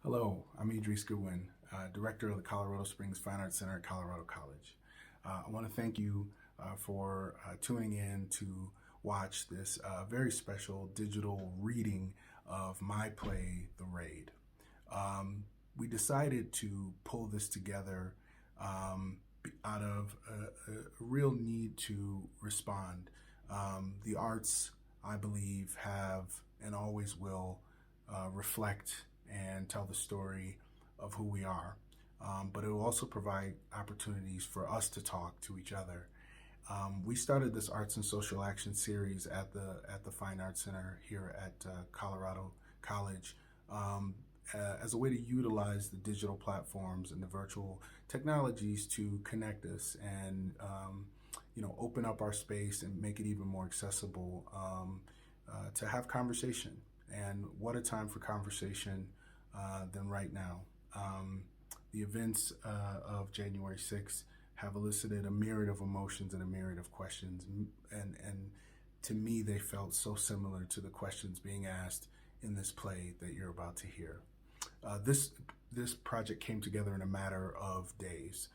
Hello, I'm Idris Goodwin, Director of the Colorado Springs Fine Arts Center at Colorado College. I want to thank you for tuning in to watch this very special digital reading of my play, The Raid. We decided to pull this together out of a real need to respond. The arts, I believe, have and always will reflect and tell the story of who we are. But it will also provide opportunities for us to talk to each other. We started this Arts and Social Action series at the Fine Arts Center here at Colorado College as a way to utilize the digital platforms and the virtual technologies to connect us and open up our space and make it even more accessible to have conversation. And what a time for conversation than right now. The events of January 6th have elicited a myriad of emotions and a myriad of questions. And to me, they felt so similar to the questions being asked in this play that you're about to hear. This project came together in a matter of days.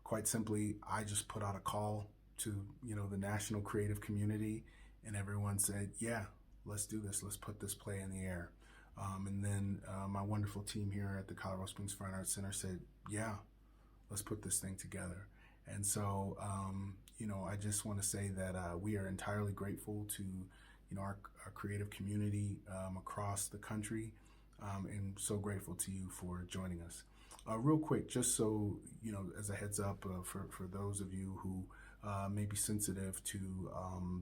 Quite simply, I just put out a call to the national creative community, and everyone said, "Yeah, let's do this. Let's put this play in the air." And then my wonderful team here at the Colorado Springs Fine Arts Center said, "Yeah, let's put this thing together." And so, I just want to say that we are entirely grateful to, our creative community across the country, and so grateful to you for joining us. Real quick, just so, as a heads up for those of you who may be sensitive to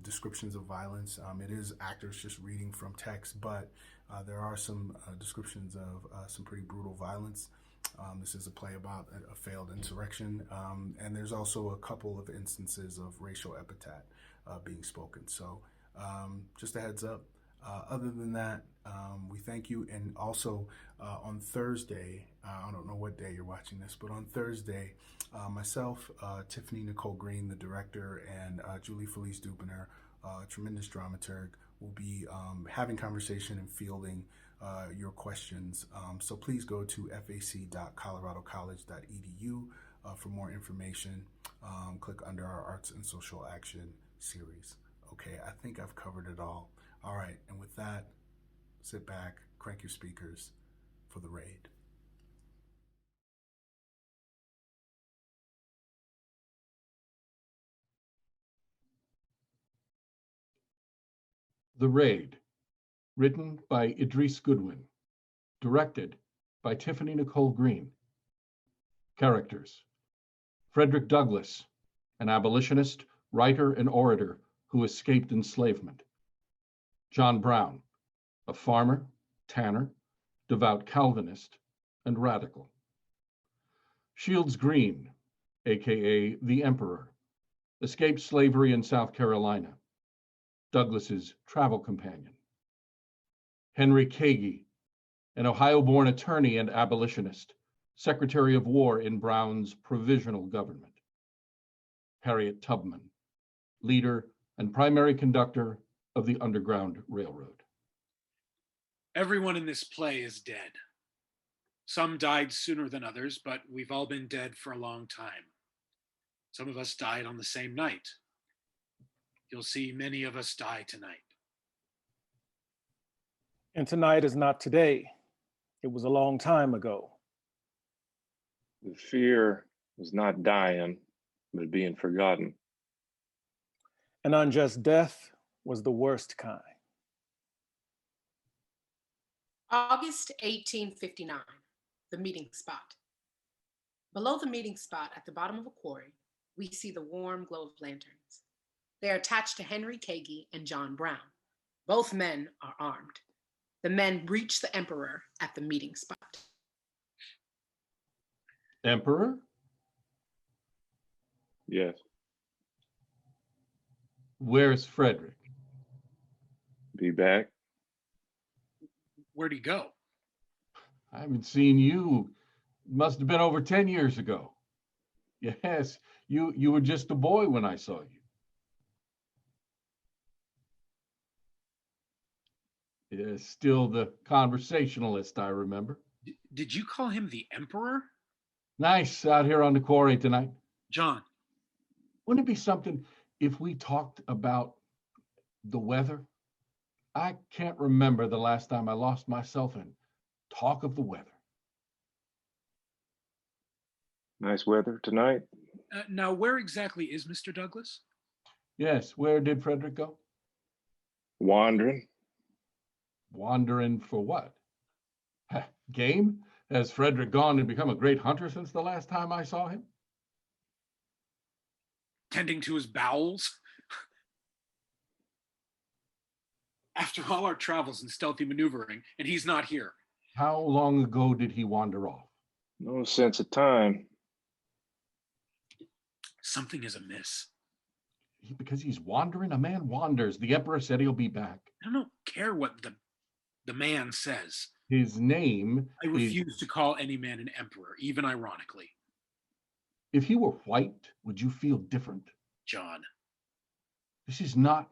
descriptions of violence, it is actors just reading from text, but there are some descriptions of some pretty brutal violence. This is a play about a failed insurrection, and there's also a couple of instances of racial epithet being spoken. So just a heads up. Other than that, we thank you. And also on Thursday, I don't know what day you're watching this, but on Thursday, myself, Tiffany Nichole Green, the director, and Julie Felice Dubiner, a tremendous dramaturg, will be having conversation and fielding your questions. So please go to fac.coloradocollege.edu for more information. Click under our Arts and Social Action series. Okay, I think I've covered it all. All right, and with that, sit back, crank your speakers for The Raid. The Raid, written by Idris Goodwin, directed by Tiffany Nichole Green. Characters: Frederick Douglass, an abolitionist, writer, and orator who escaped enslavement. John Brown, a farmer, tanner, devout Calvinist, and radical. Shields Green, aka the Emperor, escaped slavery in South Carolina, Douglass's travel companion. Henry Kagi, an Ohio-born attorney and abolitionist, Secretary of War in Brown's provisional government. Harriet Tubman, leader and primary conductor of the Underground Railroad. Everyone in this play is dead. Some died sooner than others, but we've all been dead for a long time. Some of us died on the same night. You'll see many of us die tonight. And tonight is not today. It was a long time ago. The fear is not dying, but being forgotten. An unjust death was the worst kind. August 1859, the meeting spot. Below the meeting spot at the bottom of a quarry, we see the warm glow of lanterns. They are attached to Henry Kagi and John Brown. Both men are armed. The men reach the Emperor at the meeting spot. Emperor? Yes. Where's Frederick? Be back. Where'd he go? I haven't seen you. It must have been over 10 years ago. Yes, you were just a boy when I saw you. Is still the conversationalist, I remember. Did you call him the emperor? Nice out here on the quarry tonight. John, Wouldn't it be something if we talked about the weather? I can't remember the last time I lost myself in talk of the weather. Nice weather tonight. now where exactly is Mr. Douglass? Yes, where did Frederick go? Wandering. Wandering for what? Game? Has Frederick gone and become a great hunter since the last time I saw him? Tending to his bowels? After all our travels and stealthy maneuvering, and he's not here. How long ago did he wander off? No sense of time. Something is amiss. Because he's wandering? A man wanders. The emperor said he'll be back. I don't care what the man says. His name I refuse to call any man an emperor, even ironically. If he were white, would you feel different? John, This is not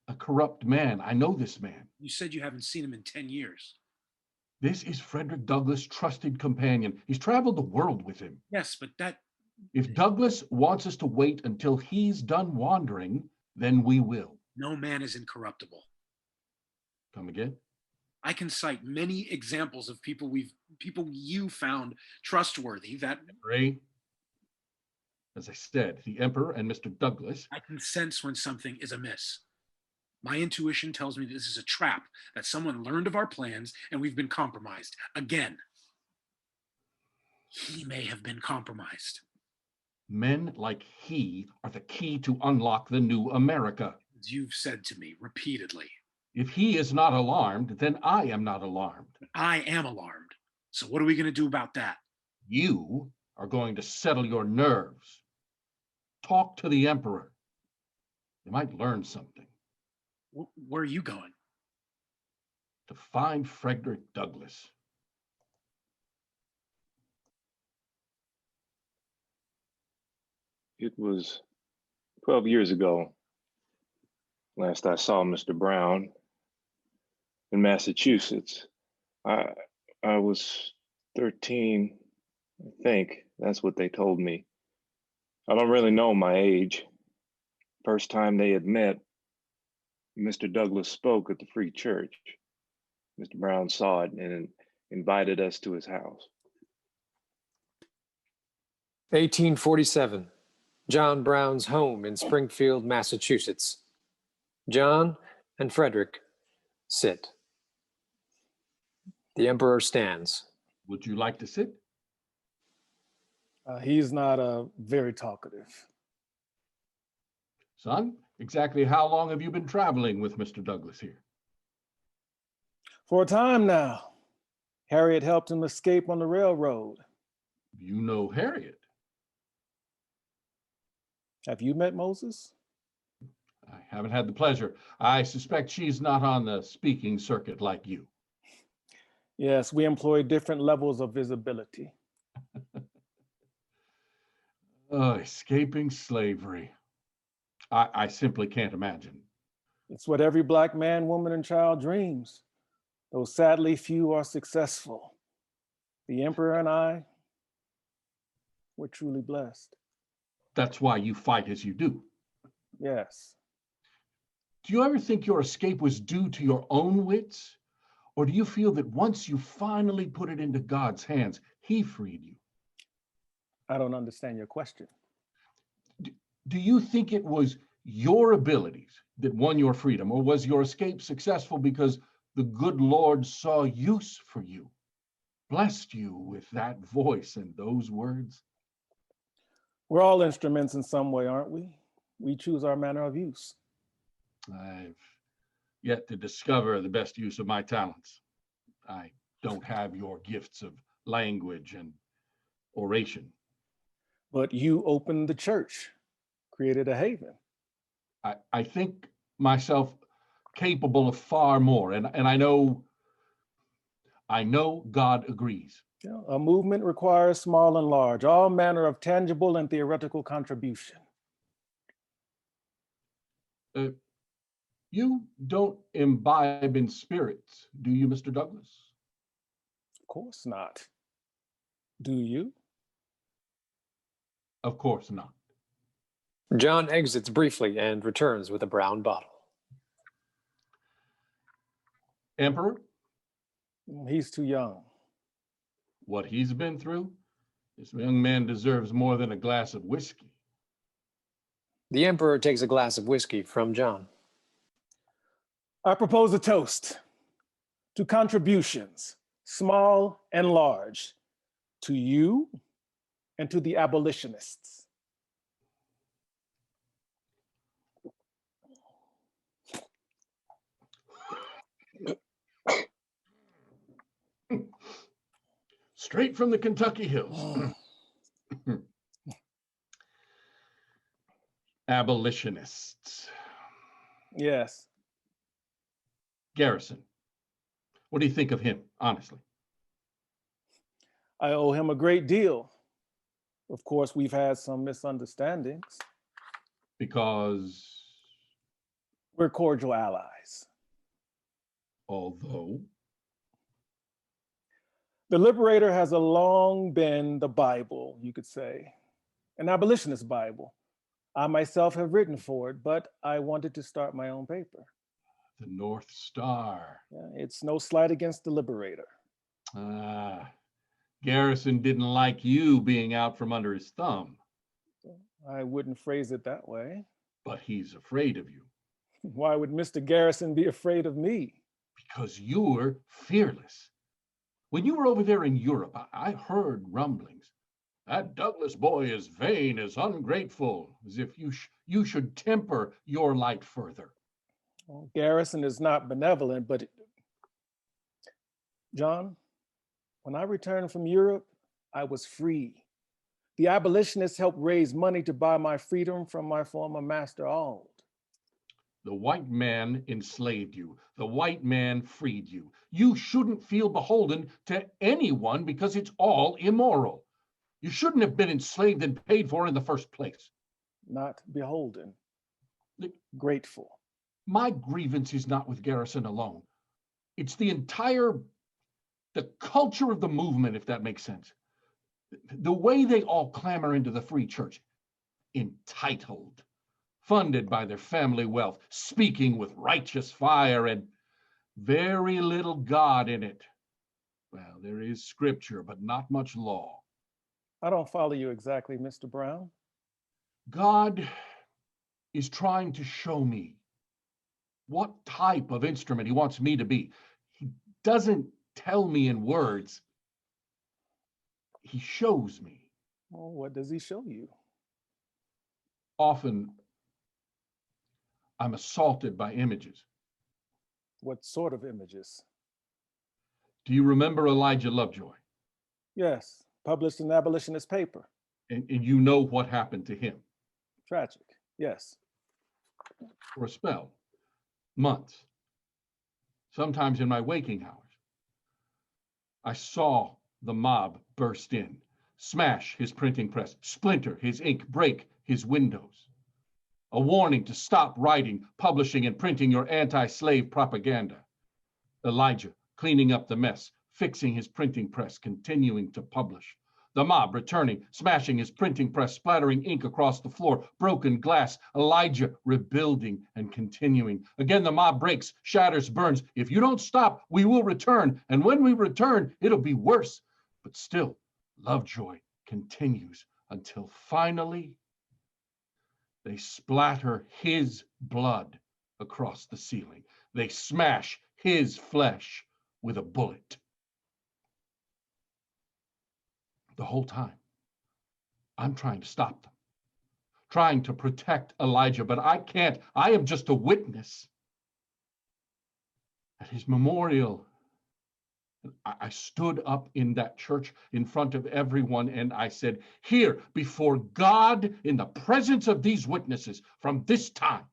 a corrupt man. I know this man. you said you haven't seen him in 10 years. This is Frederick Douglass' trusted companion. He's traveled the world with him. Yes, but that If Douglass wants us to wait until he's done wandering, then we will. no man is incorruptible. Come again? I can cite many examples of people you found trustworthy that Ray, as I said, the emperor and Mr. Douglass. I can sense when something is amiss. My intuition tells me this is a trap, that someone learned of our plans and we've been compromised again. He may have been compromised. Men like he are the key to unlock the new America. As you've said to me repeatedly. If he is not alarmed, then I am not alarmed. I am alarmed. So what are we going to do about that? You are going to settle your nerves. Talk to the emperor. You might learn something. Where are you going? To find Frederick Douglass. It was 12 years ago, last I saw Mr. Brown in Massachusetts. I was 13, I think. That's what they told me. I don't really know my age. First time they had met, Mr. Douglass spoke at the Free Church. Mr. Brown saw it and invited us to his house. 1847, John Brown's home in Springfield, Massachusetts. John and Frederick sit. The emperor stands. Would you like to sit? He's not very talkative. Son, exactly how long have you been traveling with Mr. Douglass here? For a time now, Harriet helped him escape on the railroad. You know Harriet. Have you met Moses? I haven't had the pleasure. I suspect she's not on the speaking circuit like you. Yes, we employ different levels of visibility. Escaping slavery. I simply can't imagine. It's what every Black man, woman, and child dreams, though sadly few are successful. The emperor and I, we're truly blessed. That's why you fight as you do. Yes. Do you ever think your escape was due to your own wits? Or do you feel that once you finally put it into God's hands, he freed you? I don't understand your question. Do you think it was your abilities that won your freedom, or was your escape successful because the good Lord saw use for you, blessed you with that voice and those words? We're all instruments in some way, aren't we? We choose our manner of use. I've yet to discover the best use of my talents. I don't have your gifts of language and oration. But you opened the church, created a haven. I think myself capable of far more, and I know God agrees. You know, a movement requires small and large, all manner of tangible and theoretical contribution. You don't imbibe in spirits, do you, Mr. Douglass? Of course not. Do you? Of course not. John exits briefly and returns with a brown bottle. Emperor, He's too young. what he's been through, this young man deserves more than a glass of whiskey. The Emperor takes a glass of whiskey from John. I propose a toast to contributions, small and large, to you and to the abolitionists. Straight from the Kentucky hills. Abolitionists. Yes. Garrison, what do you think of him, honestly? I owe him a great deal. Of course, we've had some misunderstandings. Because We're cordial allies. although The Liberator has long been the Bible, you could say, an abolitionist Bible. I myself have written for it, but I wanted to start my own paper. the North Star. It's no slight against the Liberator. Garrison didn't like you being out from under his thumb, I wouldn't phrase it that way. but he's afraid of you Why would Mr. Garrison be afraid of me? because you're fearless. When you were over there in Europe, I heard rumblings. That Douglass boy is vain, is ungrateful, as if you should temper your light further. Well, Garrison is not benevolent, but John, when I returned from Europe, I was free. The abolitionists helped raise money to buy my freedom from my former master, Auld. The white man enslaved you. The white man freed you. You shouldn't feel beholden to anyone because it's all immoral. You shouldn't have been enslaved and paid for in the first place. Not beholden, grateful. My grievance is not with Garrison alone. It's the culture of the movement, if that makes sense. The way they all clamor into the free church, entitled, funded by their family wealth, speaking with righteous fire, and very little God in it. Well, there is scripture, but not much law. I don't follow you exactly, Mr. Brown. God is trying to show me what type of instrument he wants me to be. He doesn't tell me in words. He shows me. Well, what does he show you? Often, I'm assaulted by images. What sort of images? Do you remember Elijah Lovejoy? Yes, published in an abolitionist paper. And you know what happened to him. Tragic, yes. For a spell, months, sometimes in my waking hours, I saw the mob burst in, smash his printing press, splinter his ink, break his windows. A warning to stop writing, publishing, and printing your anti-slave propaganda. Elijah cleaning up the mess, fixing his printing press, continuing to publish. The mob returning, smashing his printing press, splattering ink across the floor, broken glass. Elijah rebuilding and continuing. Again, the mob breaks, shatters, burns. If you don't stop, we will return. And when we return, it'll be worse. But still, Lovejoy continues until finally they splatter his blood across the ceiling. They smash his flesh with a bullet. The whole time, I'm trying to stop them, trying to protect Elijah, but I can't. I am just a witness. At his memorial, I stood up in that church in front of everyone and I said, here, before God, in the presence of these witnesses, from this time,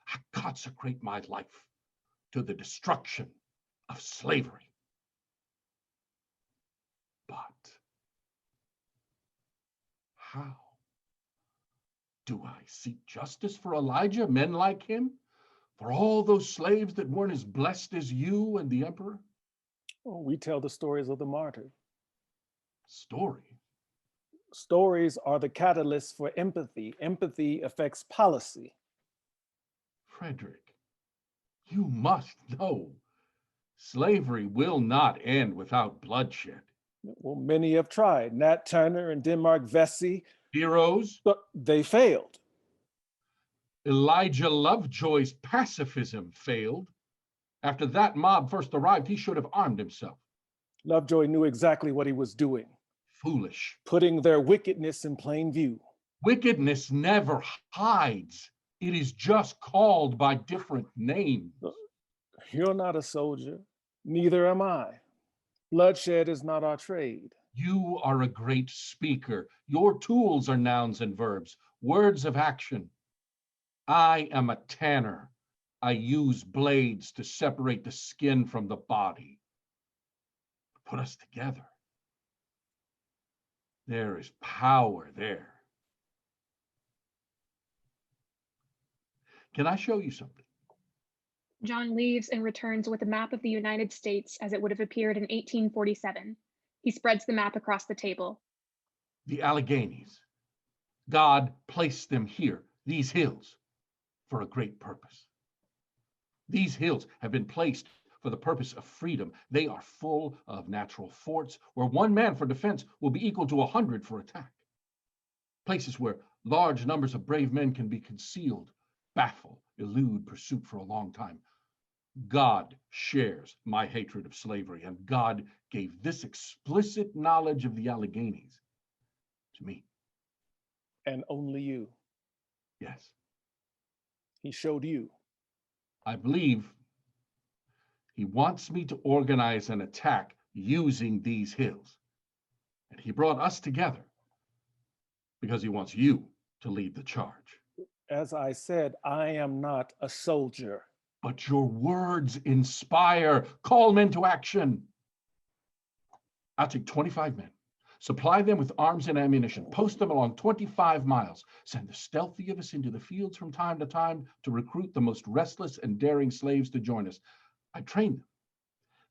I consecrate my life to the destruction of slavery. But how do I seek justice for Elijah, men like him, For all those slaves that weren't as blessed as you and the emperor? Oh, we tell the stories of the martyr. Story? Stories are the catalyst for empathy. Empathy affects policy. Frederick, you must know, slavery will not end without bloodshed. Well, many have tried. Nat Turner and Denmark Vesey. Heroes? But they failed. Elijah Lovejoy's pacifism failed. After that mob first arrived, he should have armed himself. Lovejoy knew exactly what he was doing. Foolish. Putting their wickedness in plain view. Wickedness never hides. It is just called by different names. You're not a soldier. Neither am I. Bloodshed is not our trade. You are a great speaker. Your tools are nouns and verbs, words of action. I am a tanner. I use blades to separate the skin from the body. Put us together. There is power there. Can I show you something? John leaves and returns with a map of the United States as it would have appeared in 1847. He spreads the map across the table. The Alleghenies. God placed them here, these hills, for a great purpose. These hills have been placed for the purpose of freedom. They are full of natural forts where one man for defense will be equal to 100 for attack. Places where large numbers of brave men can be concealed, baffle, elude pursuit for a long time. God shares my hatred of slavery, and God gave this explicit knowledge of the Alleghenies to me. And only you. Yes. He showed you. I believe he wants me to organize an attack using these hills. And he brought us together because he wants you to lead the charge. As I said, I am not a soldier. But your words inspire. Call men to action. I'll take 25 men, supply them with arms and ammunition, post them along 25 miles, send the stealthy of us into the fields from time to time to recruit the most restless and daring slaves to join us. I trained them.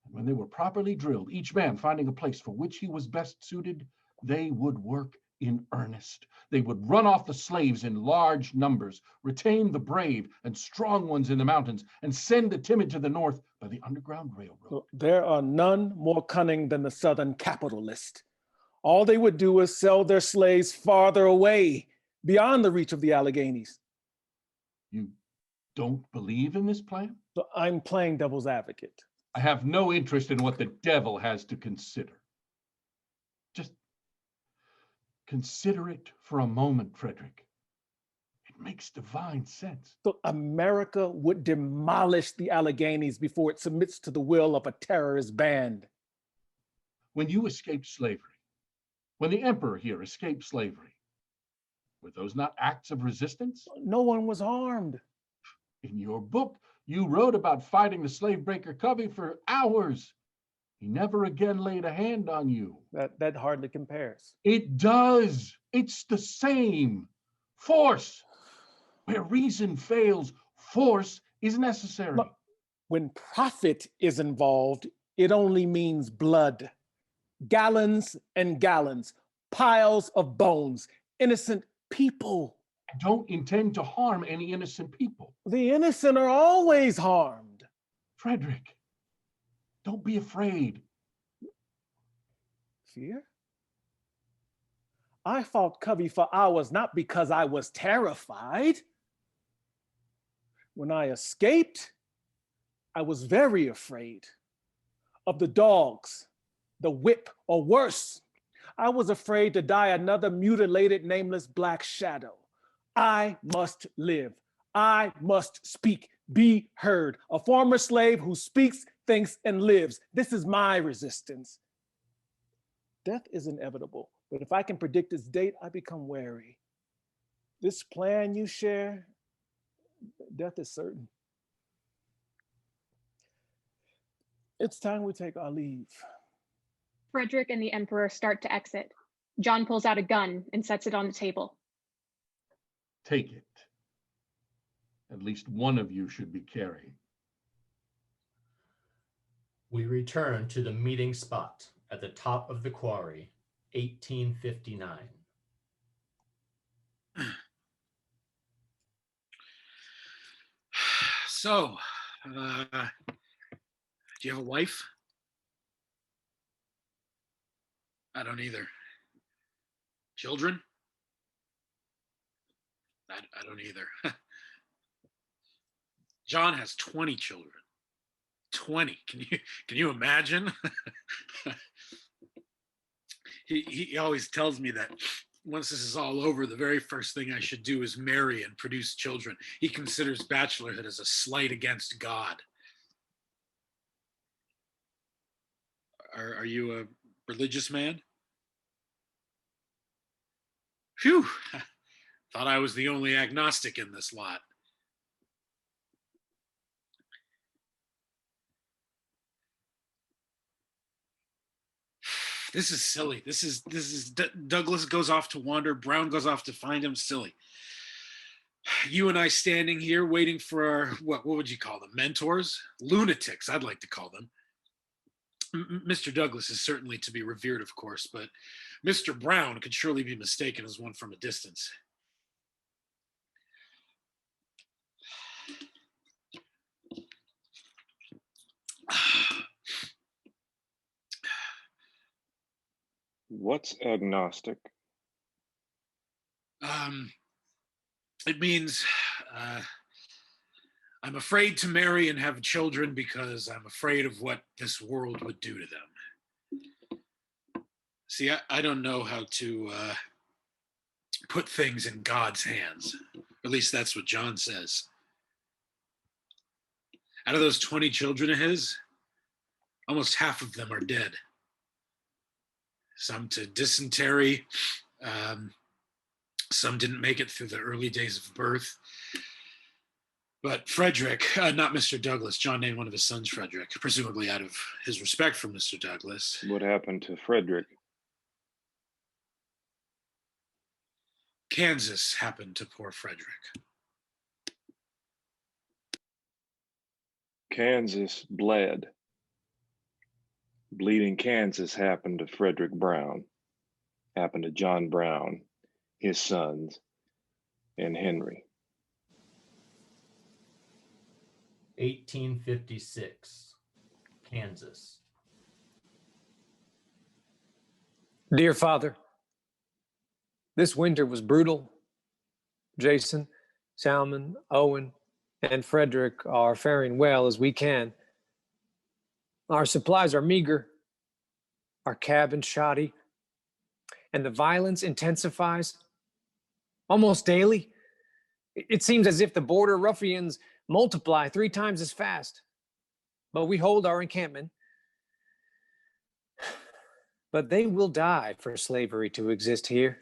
And when they were properly drilled, each man finding a place for which he was best suited, they would work in earnest. They would run off the slaves in large numbers, retain the brave and strong ones in the mountains, and send the timid to the north by the Underground Railroad. There are none more cunning than the Southern capitalist. All they would do is sell their slaves farther away, beyond the reach of the Alleghenies. You don't believe in this plan? So I'm playing devil's advocate. I have no interest in what the devil has to consider. Just consider it for a moment, Frederick. It makes divine sense. So America would demolish the Alleghenies before it submits to the will of a terrorist band. When you escaped slavery, when the emperor here escaped slavery, were those not acts of resistance? No one was harmed. In your book, you wrote about fighting the slave breaker Covey for hours. He never again laid a hand on you. That hardly compares. It does. It's the same. Force. Where reason fails, force is necessary. Look, when profit is involved, it only means blood. Gallons and gallons, piles of bones, innocent people. I don't intend to harm any innocent people. The innocent are always harmed. Frederick, don't be afraid. Fear? I fought Covey for hours not because I was terrified. When I escaped, I was very afraid of the dogs, the whip, or worse. I was afraid to die another mutilated, nameless black shadow. I must live. I must speak, be heard. A former slave who speaks, thinks, and lives. This is my resistance. Death is inevitable, but if I can predict its date, I become wary. This plan you share, death is certain. It's time we take our leave. Frederick and the Emperor start to exit. John pulls out a gun and sets it on the table. Take it at least one of you should be carrying. We return to the meeting spot at the top of the quarry, 1859. So, do you have a wife? I don't either. Children? I don't either. John has 20 children. 20. Can you imagine? he always tells me that once this is all over, the very first thing I should do is marry and produce children. He considers bachelorhood as a slight against God. Are you a religious man? Phew, thought I was the only agnostic in this lot. This is silly. This is Douglass goes off to wander. Brown goes off to find him. Silly. You and I standing here waiting for our, what would you call them? Mentors? Lunatics, I'd like to call them. Mr. Douglass is certainly to be revered, of course, but Mr. Brown could surely be mistaken as one from a distance. What's agnostic? It means I'm afraid to marry and have children because I'm afraid of what this world would do to them. See, I don't know how to put things in God's hands. At least that's what John says. Out of those 20 children of his, almost half of them are dead. Some to dysentery, some didn't make it through the early days of birth. But Frederick, not Mr. Douglass, John named one of his sons Frederick, presumably out of his respect for Mr. Douglass. What happened to Frederick? Kansas happened to poor Frederick. Kansas bled. Bleeding Kansas happened to Frederick Brown, happened to John Brown, his sons, and Henry. 1856, Kansas. Dear Father, this winter was brutal. Jason, Salmon, Owen, and Frederick are faring well as we can. Our supplies are meager, our cabin shoddy, and the violence intensifies almost daily. It seems as if the border ruffians multiply 3 times as fast, but we hold our encampment. But they will die for slavery to exist here.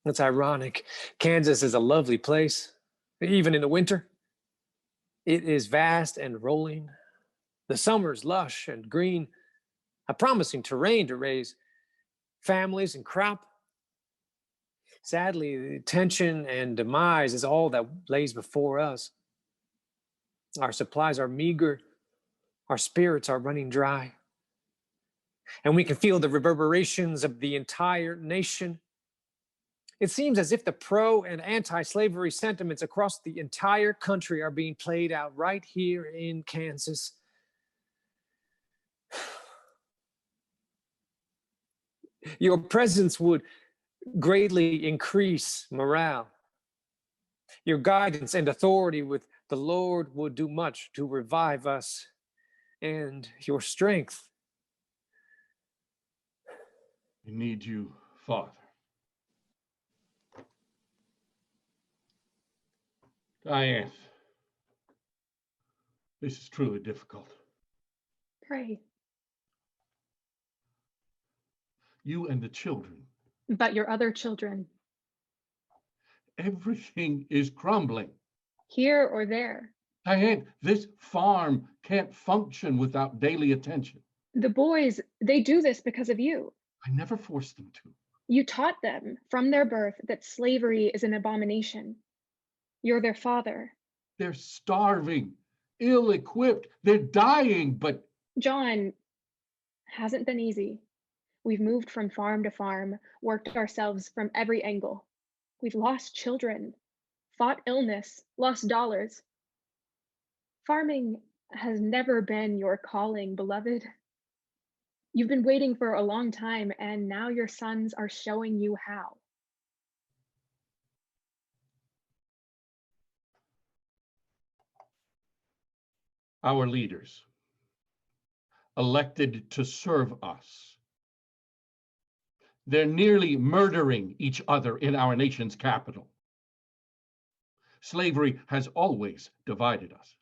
It's ironic. Kansas is a lovely place, even in the winter. It is vast and rolling. The summer's lush and green, a promising terrain to raise families and crop. Sadly, tension and demise is all that lays before us. Our supplies are meager, our spirits are running dry, and we can feel the reverberations of the entire nation. It seems as if the pro and anti-slavery sentiments across the entire country are being played out right here in Kansas. Your presence would greatly increase morale. Your guidance and authority with the Lord would do much to revive us, and your strength. We need you, Father. Diane, this is truly difficult. Pray. You and the children. But your other children, Everything is crumbling. here or there. Diane, this farm can't function without daily attention. The boys, they do this because of you. I never forced them to. You taught them from their birth that slavery is an abomination. You're their father. They're starving, ill-equipped, they're dying, but John, hasn't been easy. We've moved from farm to farm, worked ourselves from every angle. We've lost children, fought illness, lost dollars. Farming has never been your calling, beloved. You've been waiting for a long time, and now your sons are showing you how. our leaders, elected to serve us, they're nearly murdering each other in our nation's capital. Slavery has always divided us.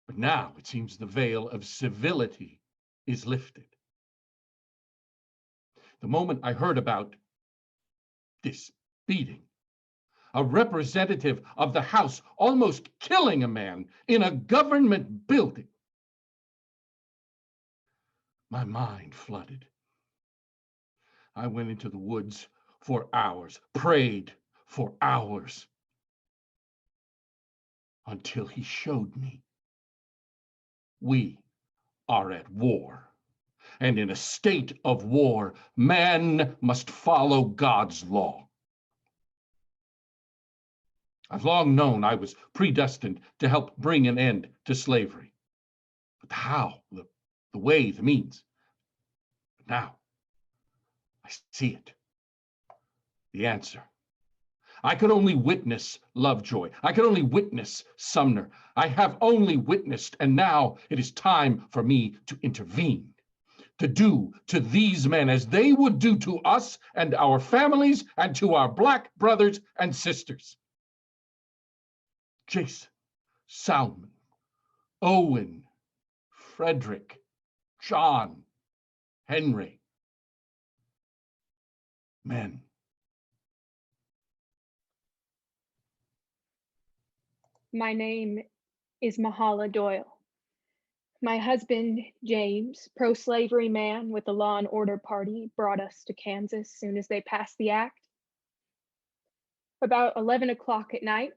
But now it seems the veil of civility is lifted. The moment I heard about this beating, a representative of the House almost killing a man in a government building, my mind flooded. I went into the woods for hours, prayed for hours, until he showed me we are at war. And in a state of war, man must follow God's law. I've long known I was predestined to help bring an end to slavery. But the how, the way, the means. But now, I see it. The answer. I could only witness Lovejoy. I could only witness Sumner. I have only witnessed, and now it is time for me to intervene, to do to these men as they would do to us and our families and to our Black brothers and sisters. Jason, Salmon, Owen, Frederick, John, Henry. Men. My name is Mahala Doyle. My husband, James, pro-slavery man with the Law and Order Party, brought us to Kansas soon as they passed the act. About 11 o'clock at night,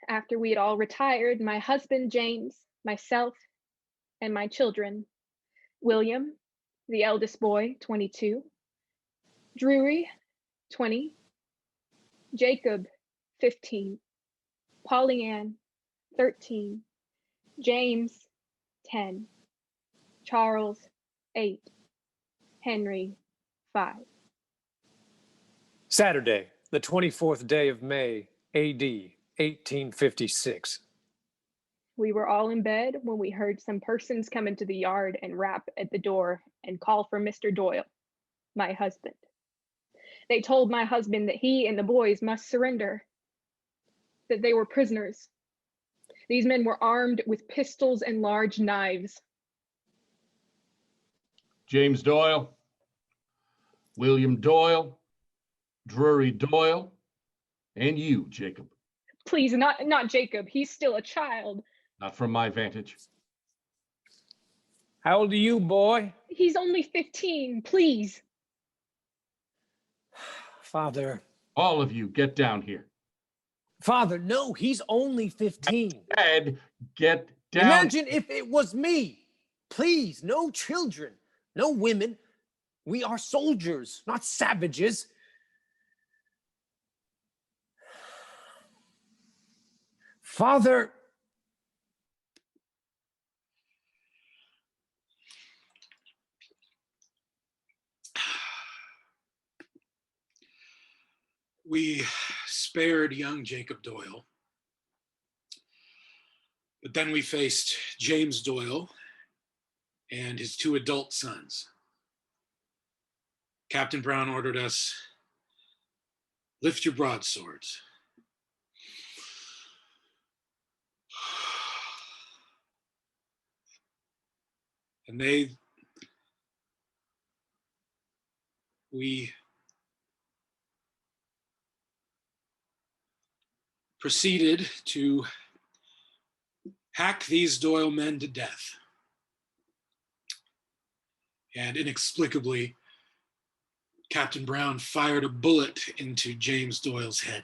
after we had all retired, my husband, James, myself, and my children, William, the eldest boy, 22, Drury, 20, Jacob, 15, Polly-Ann, 13, James, 10, Charles, 8, Henry, 5. Saturday, the 24th day of May, AD 1856. We were all in bed when we heard some persons come into the yard and rap at the door and call for Mr. Doyle, my husband. They told my husband that he and the boys must surrender, that they were prisoners. These men were armed with pistols and large knives. James Doyle, William Doyle, Drury Doyle, and you, Jacob. Please, not Jacob. He's still a child. Not from my vantage. How old are you, boy? He's only 15, please. Father. All of you, get down here. Father, no, he's only 15. Dad, get down. Imagine if it was me. Please, no children, no women. We are soldiers, not savages. Father. We spared young Jacob Doyle, but then we faced James Doyle and his 2 adult sons. Captain Brown ordered us, lift your broadswords. And we proceeded to hack these Doyle men to death. And inexplicably, Captain Brown fired a bullet into James Doyle's head.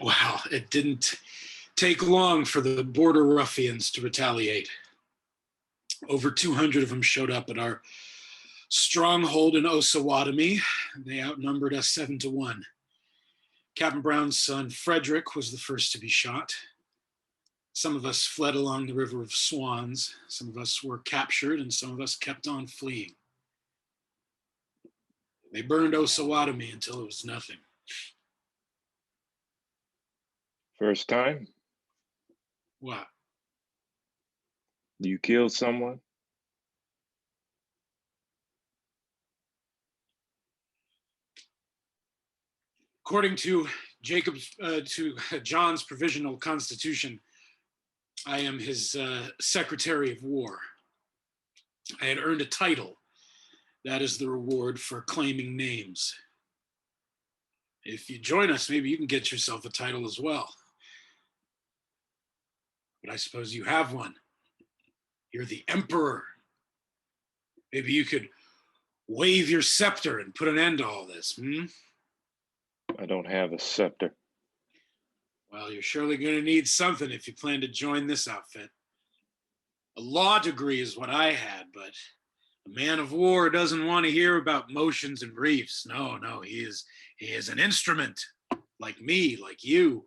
Well, it didn't take long for the border ruffians to retaliate. Over 200 of them showed up at our stronghold in Osawatomie. They outnumbered us 7-1. Captain Brown's son, Frederick, was the first to be shot. Some of us fled along the River of Swans. Some of us were captured, and some of us kept on fleeing. They burned Osawatomie until it was nothing. First time What? you killed someone? According to John's provisional constitution, I am his Secretary of War. I had earned a title. That is the reward for claiming names. If you join us, maybe you can get yourself a title as well. But I suppose you have one. You're the Emperor. Maybe you could wave your scepter and put an end to all this, I don't have a scepter. Well, you're surely going to need something if you plan to join this outfit. A law degree is what I had, but a man of war doesn't want to hear about motions and briefs. No, he is an instrument, like me, like you.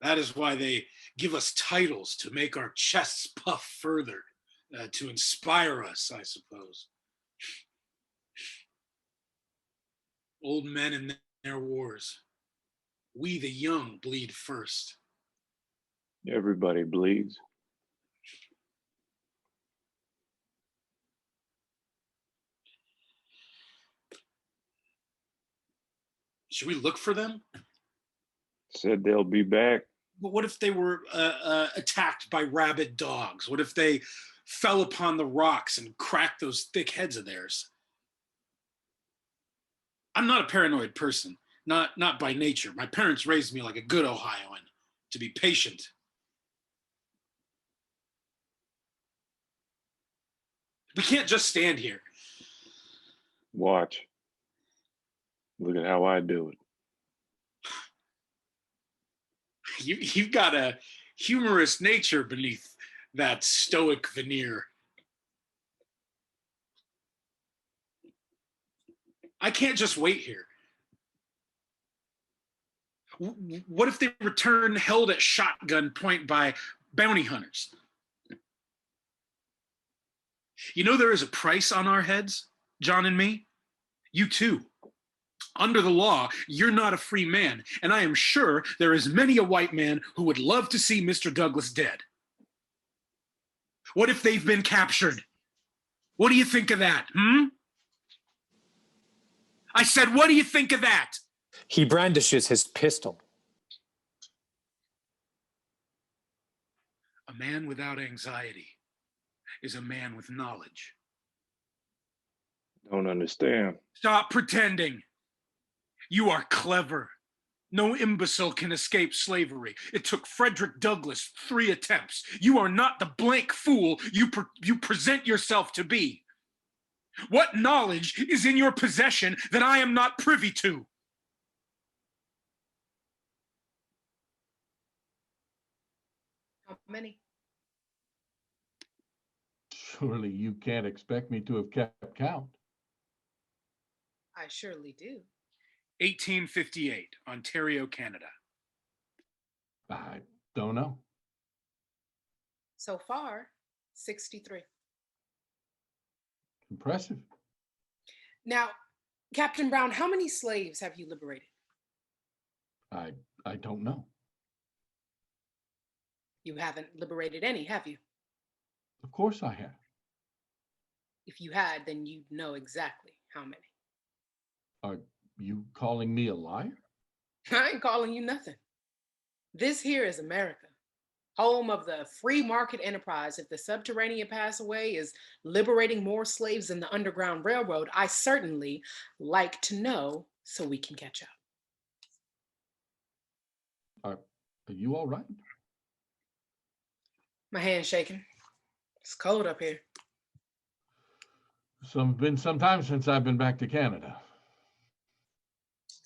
That is why they give us titles, to make our chests puff further, to inspire us, I suppose. Old men in their wars. We, the young, bleed first. Everybody bleeds. Should we look for them? Said they'll be back. But what if they were attacked by rabid dogs? What if they fell upon the rocks and cracked those thick heads of theirs? I'm not a paranoid person, not by nature. My parents raised me like a good Ohioan, to be patient. We can't just stand here. Watch. Look at how I do it. You've got a humorous nature beneath that stoic veneer. I can't just wait here. What if they return held at shotgun point by bounty hunters? You know there is a price on our heads, John and me? You too. Under the law, you're not a free man, and I am sure there is many a white man who would love to see Mr. Douglass dead. What if they've been captured? What do you think of that, I said, what do you think of that? He brandishes his pistol. A man without anxiety is a man with knowledge. Don't understand. Stop pretending. You are clever. No imbecile can escape slavery. It took Frederick Douglass 3 attempts. You are not the blank fool you present yourself to be. What knowledge is in your possession that I am not privy to? How many? Surely you can't expect me to have kept count. I surely do. 1858, Ontario, Canada. I don't know. So far, 63. Impressive. Now, Captain Brown, how many slaves have you liberated? I don't know. You haven't liberated any, have you? Of course I have. If you had, then you'd know exactly how many. Are you calling me a liar? I ain't calling you nothing. This here is America, home of the free market enterprise. If the Subterranean Passageway is liberating more slaves than the Underground Railroad, I certainly like to know so we can catch up. Are you all right? My hand's shaking. It's cold up here. Been some time since I've been back to Canada.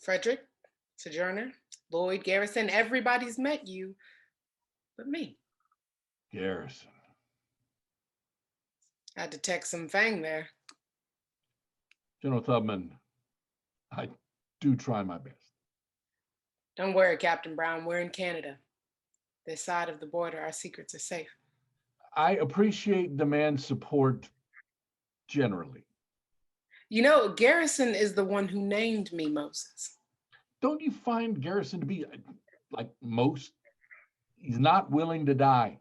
Frederick, Sojourner, Lloyd, Garrison, everybody's met you but me. Garrison. I detect some fang there. General Tubman, I do try my best. Don't worry, Captain Brown, we're in Canada. This side of the border, our secrets are safe. I appreciate the man's support generally. You know, Garrison is the one who named me Moses. Don't you find Garrison to be like most? He's not willing to die.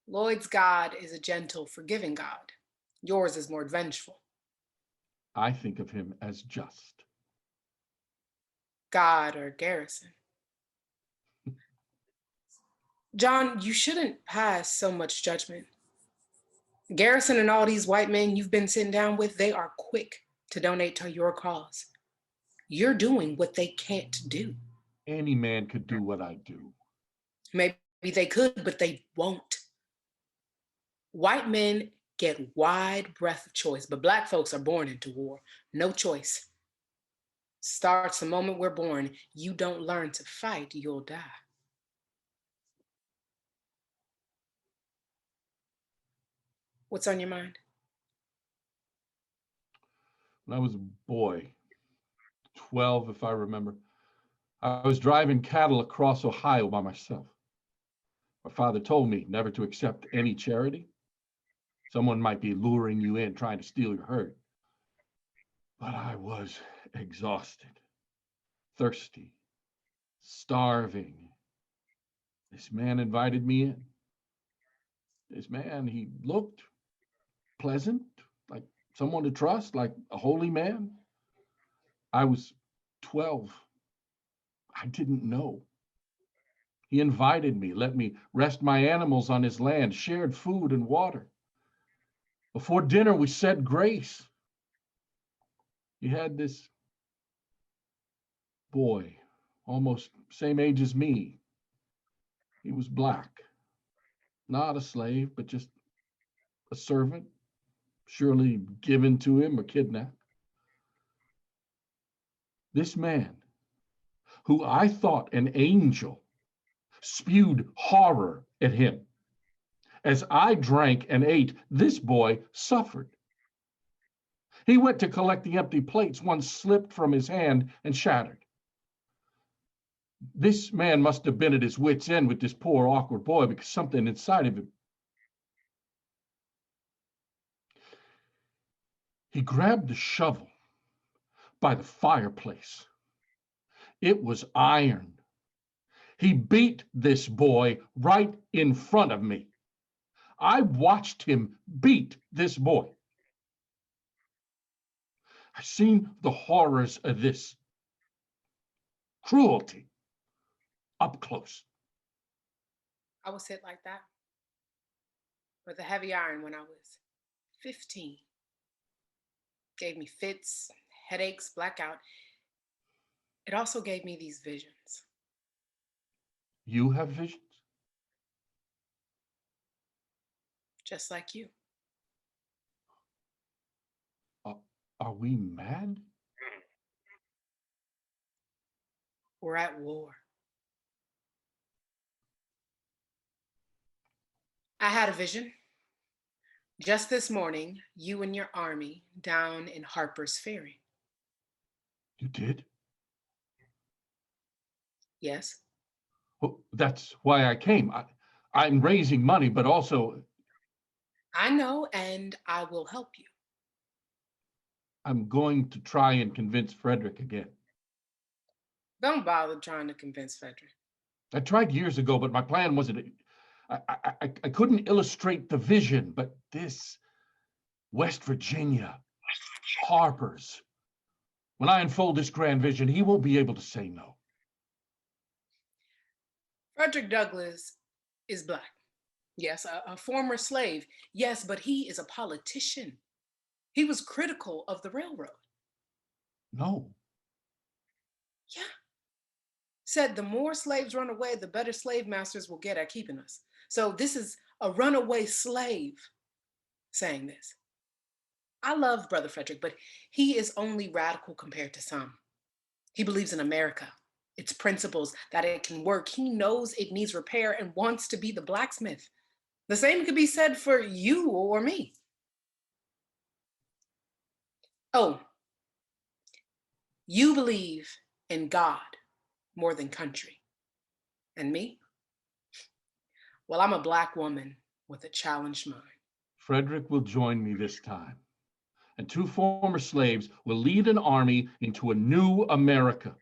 Lloyd's God is a gentle, forgiving God. Yours is more vengeful. I think of him as just. God or Garrison. John, you shouldn't pass so much judgment. Garrison and all these white men you've been sitting down with, they are quick to donate to your cause. You're doing what they can't do. Any man could do what I do. Maybe they could, but they won't. White men get wide breadth of choice, but Black folks are born into war. No choice. Starts the moment we're born. You don't learn to fight, you'll die. What's on your mind? When I was a boy, 12 if I remember, I was driving cattle across Ohio by myself. My father told me never to accept any charity. Someone might be luring you in, trying to steal your herd. But I was exhausted, thirsty, starving. This man invited me in. This man, he looked pleasant, like someone to trust, like a holy man. I was 12. I didn't know. He invited me, let me rest my animals on his land, shared food and water. Before dinner, we said grace. He had this boy, almost same age as me. He was Black, not a slave, but just a servant, surely given to him or kidnapped. This man, who I thought an angel, spewed horror at him. As I drank and ate, this boy suffered. He went to collect the empty plates. One slipped from his hand and shattered. This man must have been at his wit's end with this poor, awkward boy because something inside of him. He grabbed the shovel by the fireplace. It was iron. He beat this boy right in front of me. I watched him beat this boy. I've seen the horrors of this cruelty up close. I was hit like that with a heavy iron when I was 15. Gave me fits, headaches, blackout. It also gave me these visions. You have visions? Just like you. Are we mad? We're at war. I had a vision. Just this morning, you and your army down in Harpers Ferry. You did? Yes. Well, that's why I came. I'm raising money, but also I know, and I will help you. I'm going to try and convince Frederick again. Don't bother trying to convince Frederick. I tried years ago, but my plan wasn't. I couldn't illustrate the vision, but this West Virginia, Harpers. When I unfold this grand vision, he won't be able to say no. Frederick Douglass is Black. Yes, a former slave. Yes, but he is a politician. He was critical of the railroad. No. Yeah. Said the more slaves run away, the better slave masters will get at keeping us. So this is a runaway slave saying this. I love Brother Frederick, but he is only radical compared to some. He believes in America, its principles, that it can work. He knows it needs repair and wants to be the blacksmith. The same could be said for you or me. Oh, you believe in God more than country. And me? Well, I'm a Black woman with a challenged mind. Frederick will join me this time, and 2 former slaves will lead an army into a new America,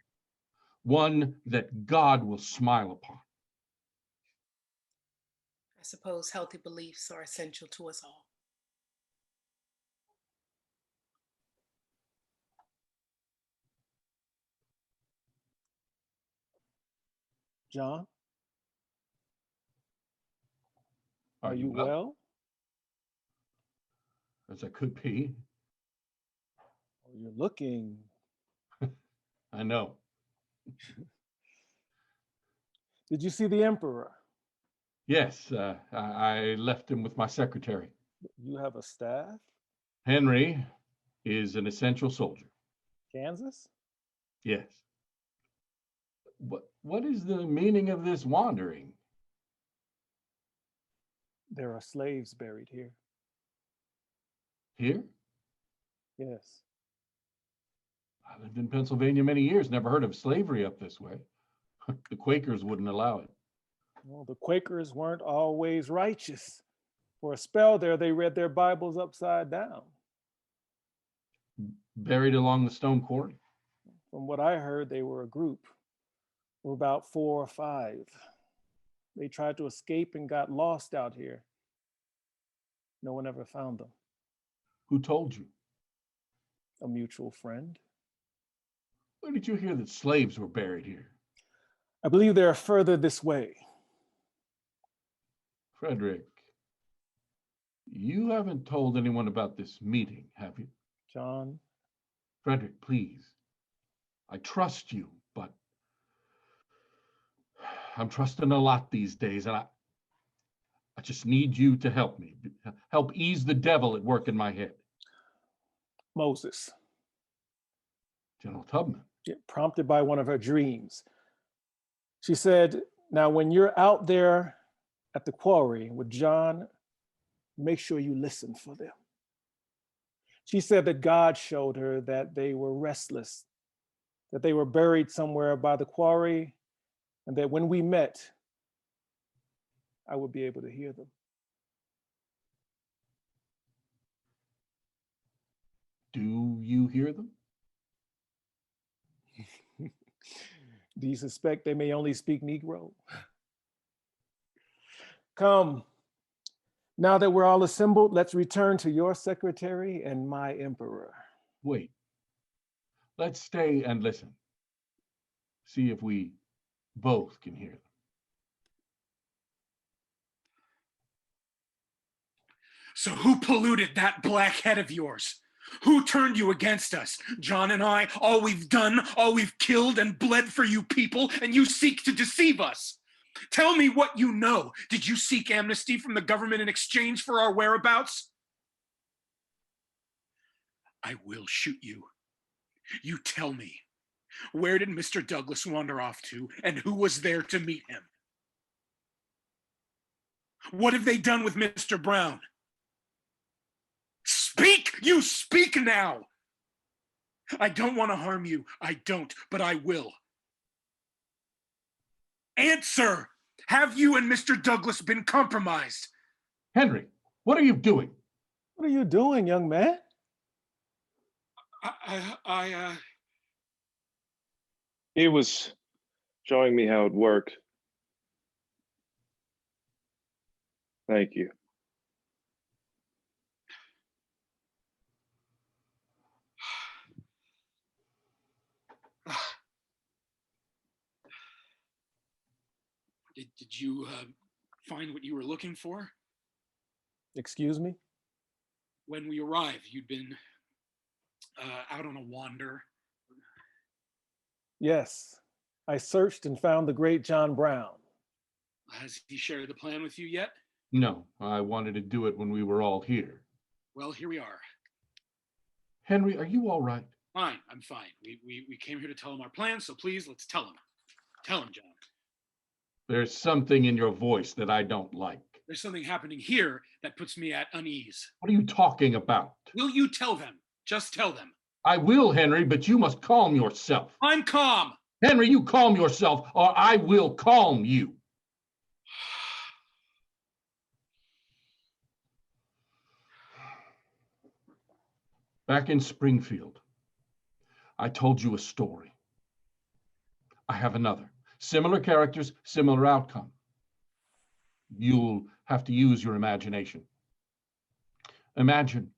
one that God will smile upon. I suppose healthy beliefs are essential to us all. John, Are you well? As I could be. Oh, you're looking. I know. Did you see the emperor? Yes, I left him with my secretary. You have a staff? Henry is an essential soldier. Kansas? Yes. What is the meaning of this wandering? There are slaves buried here. Here? Yes. I lived in Pennsylvania many years, never heard of slavery up this way. The Quakers wouldn't allow it. Well, the Quakers weren't always righteous. For a spell there, they read their Bibles upside down. Buried along the stone quarry? From what I heard, they were a group of about 4 or 5. They tried to escape and got lost out here. No one ever found them. Who told you? A mutual friend. Where did you hear that slaves were buried here? I believe they are further this way. Frederick, you haven't told anyone about this meeting, have you? John. Frederick, please. I trust you, but I'm trusting a lot these days, and I just need you to help me. Help ease the devil at work in my head. Moses. General Tubman. Prompted by one of her dreams. She said, now when you're out there at the quarry with John, make sure you listen for them. She said that God showed her that they were restless, that they were buried somewhere by the quarry, and that when we met, I would be able to hear them. Do you hear them? Do you suspect they may only speak Negro? Come, now that we're all assembled, let's return to your secretary and my emperor. Wait. Let's stay and listen. See if we both can hear them. So who polluted that black head of yours? Who turned you against us? John and I, all we've done, all we've killed and bled for you people, and you seek to deceive us. Tell me what you know. Did you seek amnesty from the government in exchange for our whereabouts? I will shoot you. You tell me. Where did Mr. Douglass wander off to, and who was there to meet him? What have they done with Mr. Brown? Speak! You speak now! I don't want to harm you. I don't, but I will. Answer! Have you and Mr. Douglass been compromised? Henry, what are you doing? What are you doing, young man? He was showing me how it worked. Thank you. Did you find what you were looking for? Excuse me? When we arrived, you'd been out on a wander. Yes, I searched and found the great John Brown. Has he shared the plan with you yet? No, I wanted to do it when we were all here. Well, here we are. Henry, are you all right? Fine, I'm fine. We came here to tell him our plan, so please, let's tell him. Tell him, John. There's something in your voice that I don't like. There's something happening here that puts me at unease. What are you talking about? Will you tell them? Just tell them. I will, Henry, but you must calm yourself. I'm calm. Henry, you calm yourself, or I will calm you. Back in Springfield, I told you a story. I have another. Similar characters, similar outcome. You'll have to use your imagination. Imagine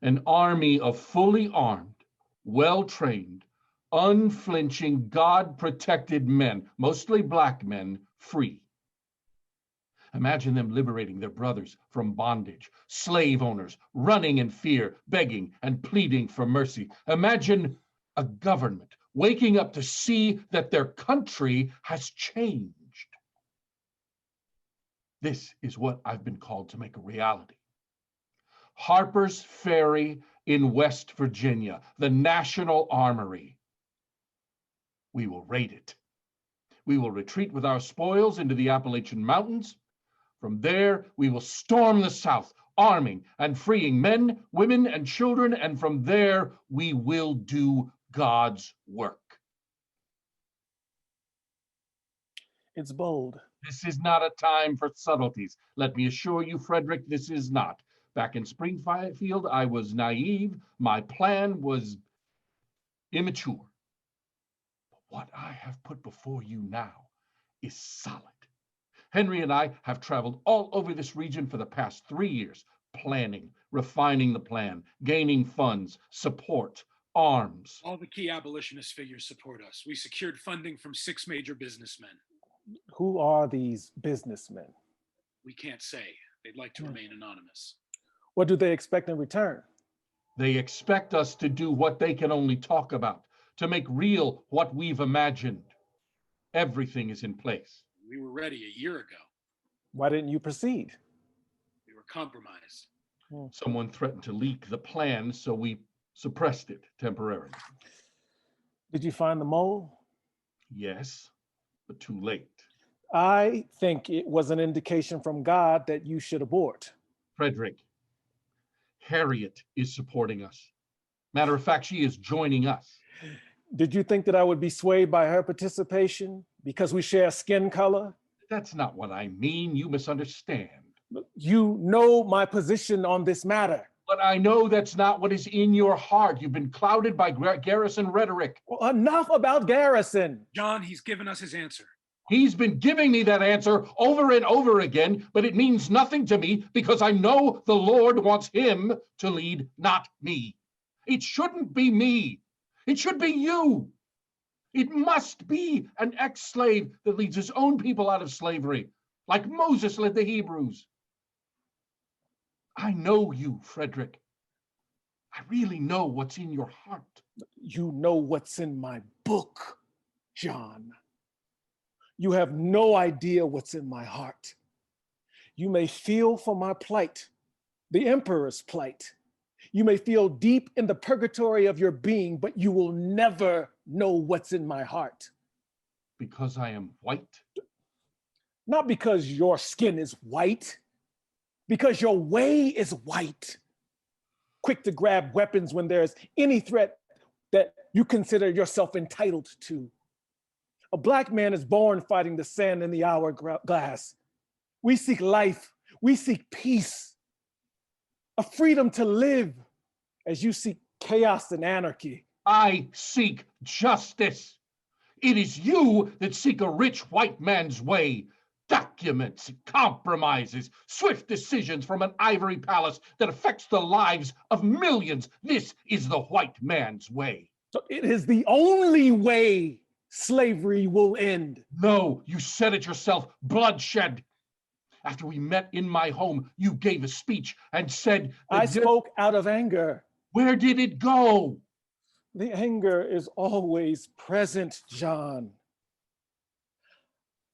an army of fully armed, well-trained, unflinching, God-protected men, mostly black men, free. Imagine them liberating their brothers from bondage, slave owners running in fear, begging and pleading for mercy. Imagine a government waking up to see that their country has changed. This is what I've been called to make a reality. Harpers Ferry in West Virginia, the National Armory. We will raid it. We will retreat with our spoils into the Appalachian Mountains. From there, we will storm the South, arming and freeing men, women, and children, and from there, we will do God's work. It's bold. This is not a time for subtleties. Let me assure you, Frederick, this is not. Back in Springfield, I was naive. My plan was immature. But what I have put before you now is solid. Henry and I have traveled all over this region for the past 3 years, planning, refining the plan, gaining funds, support, arms. All the key abolitionist figures support us. We secured funding from 6 major businessmen. Who are these businessmen? We can't say. They'd like to remain anonymous. What do they expect in return? They expect us to do what they can only talk about, to make real what we've imagined. Everything is in place. We were ready a year ago. Why didn't you proceed? We were compromised. Someone threatened to leak the plan, so we suppressed it temporarily. Did you find the mole? Yes, but too late. I think it was an indication from God that you should abort. Frederick, Harriet is supporting us. Matter of fact, she is joining us. Did you think that I would be swayed by her participation because we share skin color? That's not what I mean. You misunderstand. You know my position on this matter. But I know that's not what is in your heart. You've been clouded by Garrison rhetoric. Well, enough about Garrison. John, he's given us his answer. He's been giving me that answer over and over again, but it means nothing to me because I know the Lord wants him to lead, not me. It shouldn't be me. It should be you. It must be an ex-slave that leads his own people out of slavery, like Moses led the Hebrews. I know you, Frederick. I really know what's in your heart. You know what's in my book, John. You have no idea what's in my heart. You may feel for my plight, the emperor's plight. You may feel deep in the purgatory of your being, but you will never know what's in my heart. Because I am white? Not because your skin is white, because your way is white. Quick to grab weapons when there's any threat that you consider yourself entitled to. A Black man is born fighting the sand in the hourglass. We seek life, we seek peace, a freedom to live as you seek chaos and anarchy. I seek justice. It is you that seek a rich white man's way. Documents, compromises, swift decisions from an ivory palace that affects the lives of millions. This is the white man's way. So it is the only way slavery will end. No, you said it yourself, bloodshed. After we met in my home, you gave a speech and said... I spoke out of anger. Where did it go? The anger is always present, John.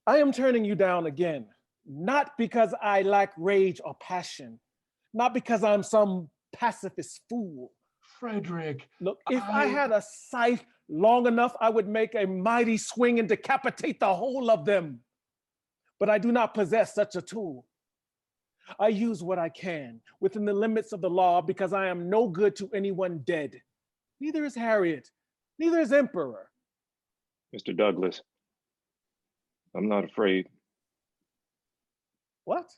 I am turning you down again, not because I lack rage or passion, not because I'm some pacifist fool. Frederick, Look, if I had a scythe long enough, I would make a mighty swing and decapitate the whole of them. But I do not possess such a tool. I use what I can within the limits of the law because I am no good to anyone dead. Neither is Harriet, neither is Emperor. Mr. Douglass, I'm not afraid. What?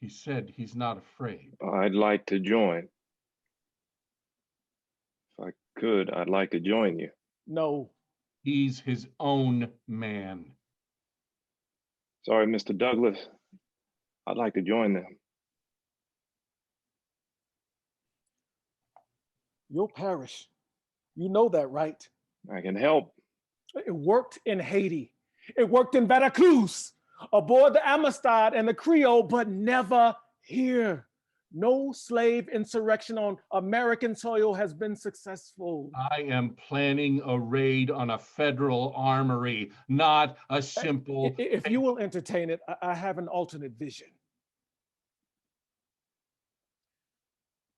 he said he's not afraid. I'd like to join. If I could, I'd like to join you. No. He's his own man. Sorry, Mr. Douglass. I'd like to join them. You'll perish. You know that, right? I can help. It worked in Haiti. It worked in Veracruz, aboard the Amistad and the Creole, but never here. No slave insurrection on American soil has been successful. I am planning a raid on a federal armory, not a simple. If you will entertain it, I have an alternate vision.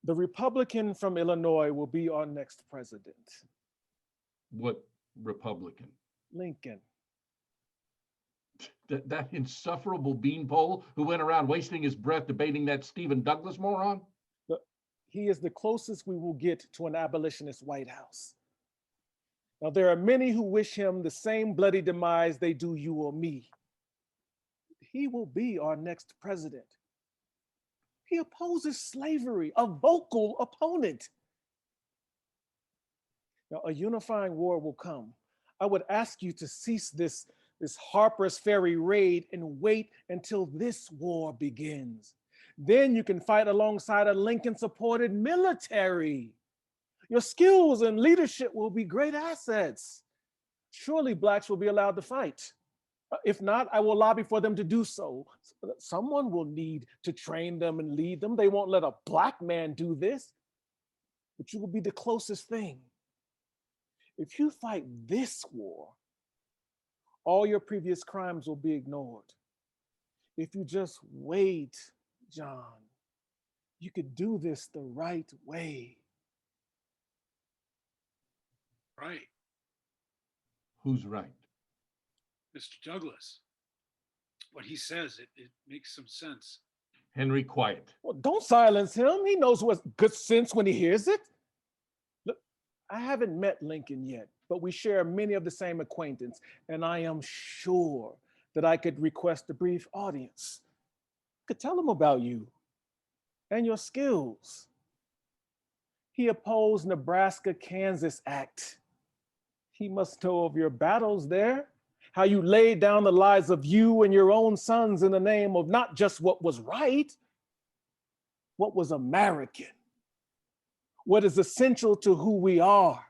The Republican from Illinois will be our next president. What Republican? Lincoln. That insufferable beanpole who went around wasting his breath debating that Stephen Douglas moron? He is the closest we will get to an abolitionist White House. Now, there are many who wish him the same bloody demise they do you or me. He will be our next president. He opposes slavery, a vocal opponent. Now, a unifying war will come. I would ask you to cease this Harpers Ferry raid and wait until this war begins. Then you can fight alongside a Lincoln-supported military. Your skills and leadership will be great assets. Surely Blacks will be allowed to fight. If not, I will lobby for them to do so. Someone will need to train them and lead them. They won't let a Black man do this, but you will be the closest thing. If you fight this war, all your previous crimes will be ignored. If you just wait, John, you could do this the right way. Right. Who's right? Mr. Douglass. What he says, it makes some sense. Henry, quiet. Well, don't silence him. He knows what's good sense when he hears it. Look, I haven't met Lincoln yet, but we share many of the same acquaintance, and I am sure that I could request a brief audience. I could tell him about you and your skills. He opposed Nebraska-Kansas Act. He must know of your battles there, how you laid down the lives of you and your own sons in the name of not just what was right, what was American, what is essential to who we are.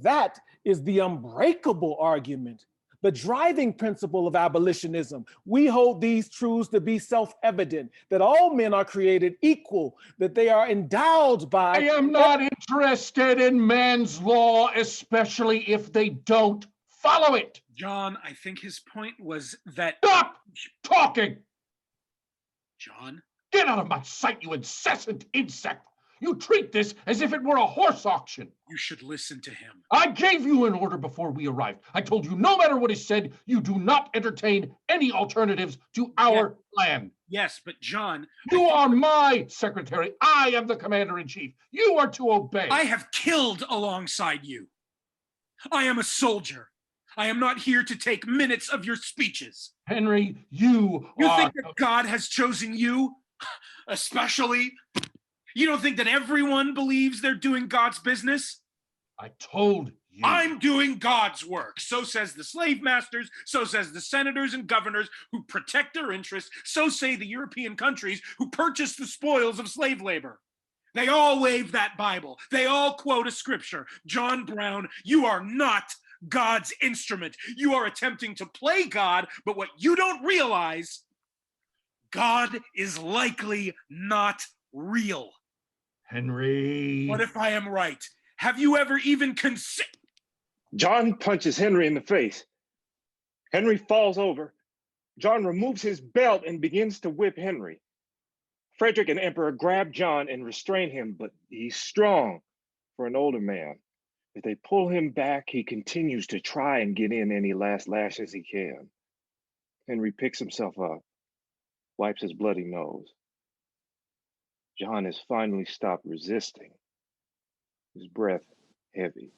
That is the unbreakable argument, the driving principle of abolitionism. We hold these truths to be self-evident, that all men are created equal, that they are endowed by— I am not interested in man's law, especially if they don't follow it. John, I think his point was that— Stop talking! John? Get out of my sight, you incessant insect! You treat this as if it were a horse auction. You should listen to him. I gave you an order before we arrived. I told you no matter what is said, you do not entertain any alternatives to our plan. Yes, but John— You are my secretary. I am the commander-in-chief. You are to obey. I have killed alongside you. I am a soldier. I am not here to take minutes of your speeches. Henry, you think that God has chosen you? Especially? You don't think that everyone believes they're doing God's business? I told you. I'm doing God's work. So says the slave masters. So says the senators and governors who protect their interests. So say the European countries who purchase the spoils of slave labor. They all wave that Bible. They all quote a scripture. John Brown, you are not God's instrument. You are attempting to play God, but what you don't realize, God is likely not real. Henry. What if I am right? Have you ever even considered? John punches Henry in the face. Henry falls over. John removes his belt and begins to whip Henry. Frederick and Emperor grab John and restrain him, but he's strong for an older man. If they pull him back, he continues to try and get in any last lashes he can. Henry picks himself up, wipes his bloody nose. John has finally stopped resisting, his breath heavy.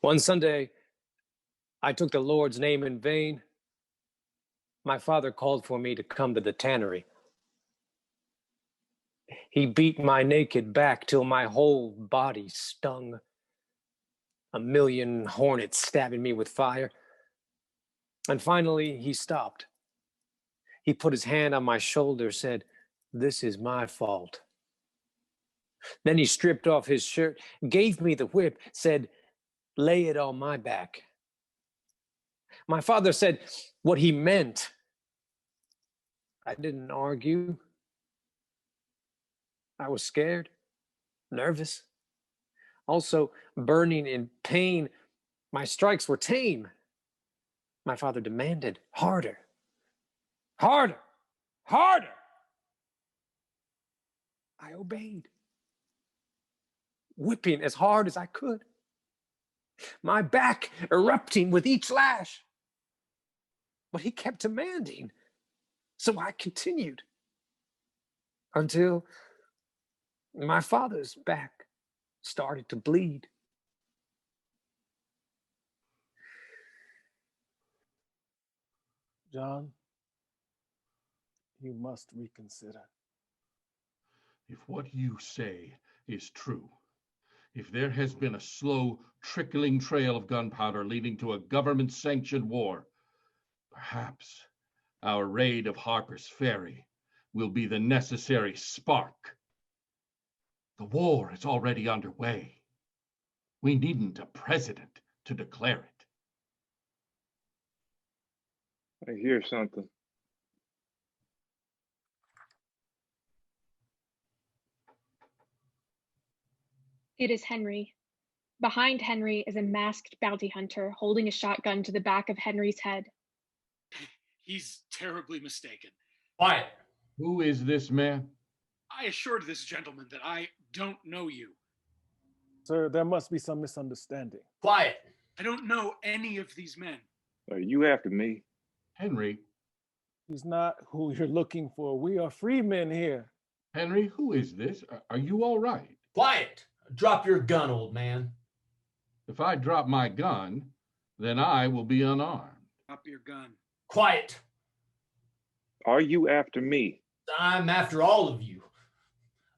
One Sunday, I took the Lord's name in vain. My father called for me to come to the tannery. He beat my naked back till my whole body stung. A million hornets stabbing me with fire. And finally, he stopped. He put his hand on my shoulder, said, "This is my fault." Then he stripped off his shirt, gave me the whip, said, "Lay it on my back." My father said what he meant. I didn't argue. I was scared, nervous, also burning in pain. My strikes were tame. My father demanded harder, harder, harder. I obeyed, whipping as hard as I could, my back erupting with each lash. But he kept demanding, so I continued until my father's back started to bleed. John, you must reconsider. If what you say is true, if there has been a slow, trickling trail of gunpowder leading to a government-sanctioned war, perhaps our raid of Harpers Ferry will be the necessary spark. The war is already underway. We needn't a president to declare it. I hear something. It is Henry. Behind Henry is a masked bounty hunter holding a shotgun to the back of Henry's head. He's terribly mistaken. Quiet. Who is this man? I assured this gentleman that I don't know you. Sir, there must be some misunderstanding. Quiet. I don't know any of these men. Are you after me? Henry. He's not who you're looking for. We are free men here. Henry, who is this? Are you all right? Quiet. Drop your gun, old man. If I drop my gun, then I will be unarmed. Drop your gun. Quiet. Are you after me? I'm after all of you.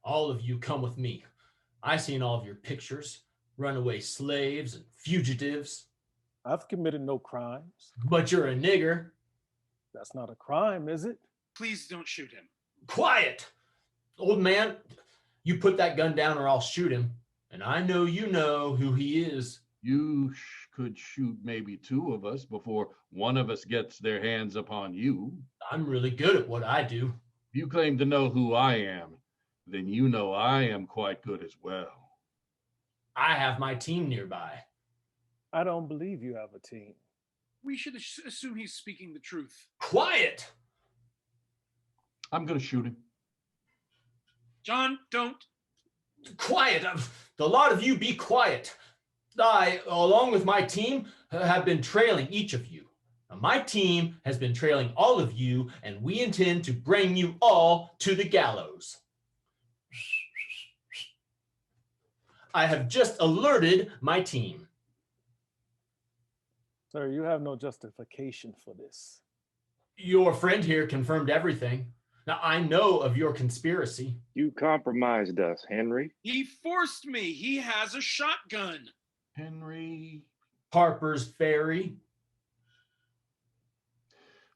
All of you come with me. I've seen all of your pictures, runaway slaves and fugitives. I've committed no crimes. But you're a nigger. That's not a crime, is it? Please don't shoot him. Quiet. Old man, you put that gun down or I'll shoot him. And I know you know who he is. You could shoot maybe two of us before one of us gets their hands upon you. I'm really good at what I do. If you claim to know who I am, then you know I am quite good as well. I have my team nearby. I don't believe you have a team. We should assume he's speaking the truth. Quiet. I'm going to shoot him. John, don't. Quiet. The lot of you be quiet. I, along with my team, have been trailing each of you. Now, my team has been trailing all of you, and we intend to bring you all to the gallows. I have just alerted my team. Sir, you have no justification for this. Your friend here confirmed everything. Now, I know of your conspiracy. You compromised us, Henry. He forced me. He has a shotgun. Henry, Harpers Ferry.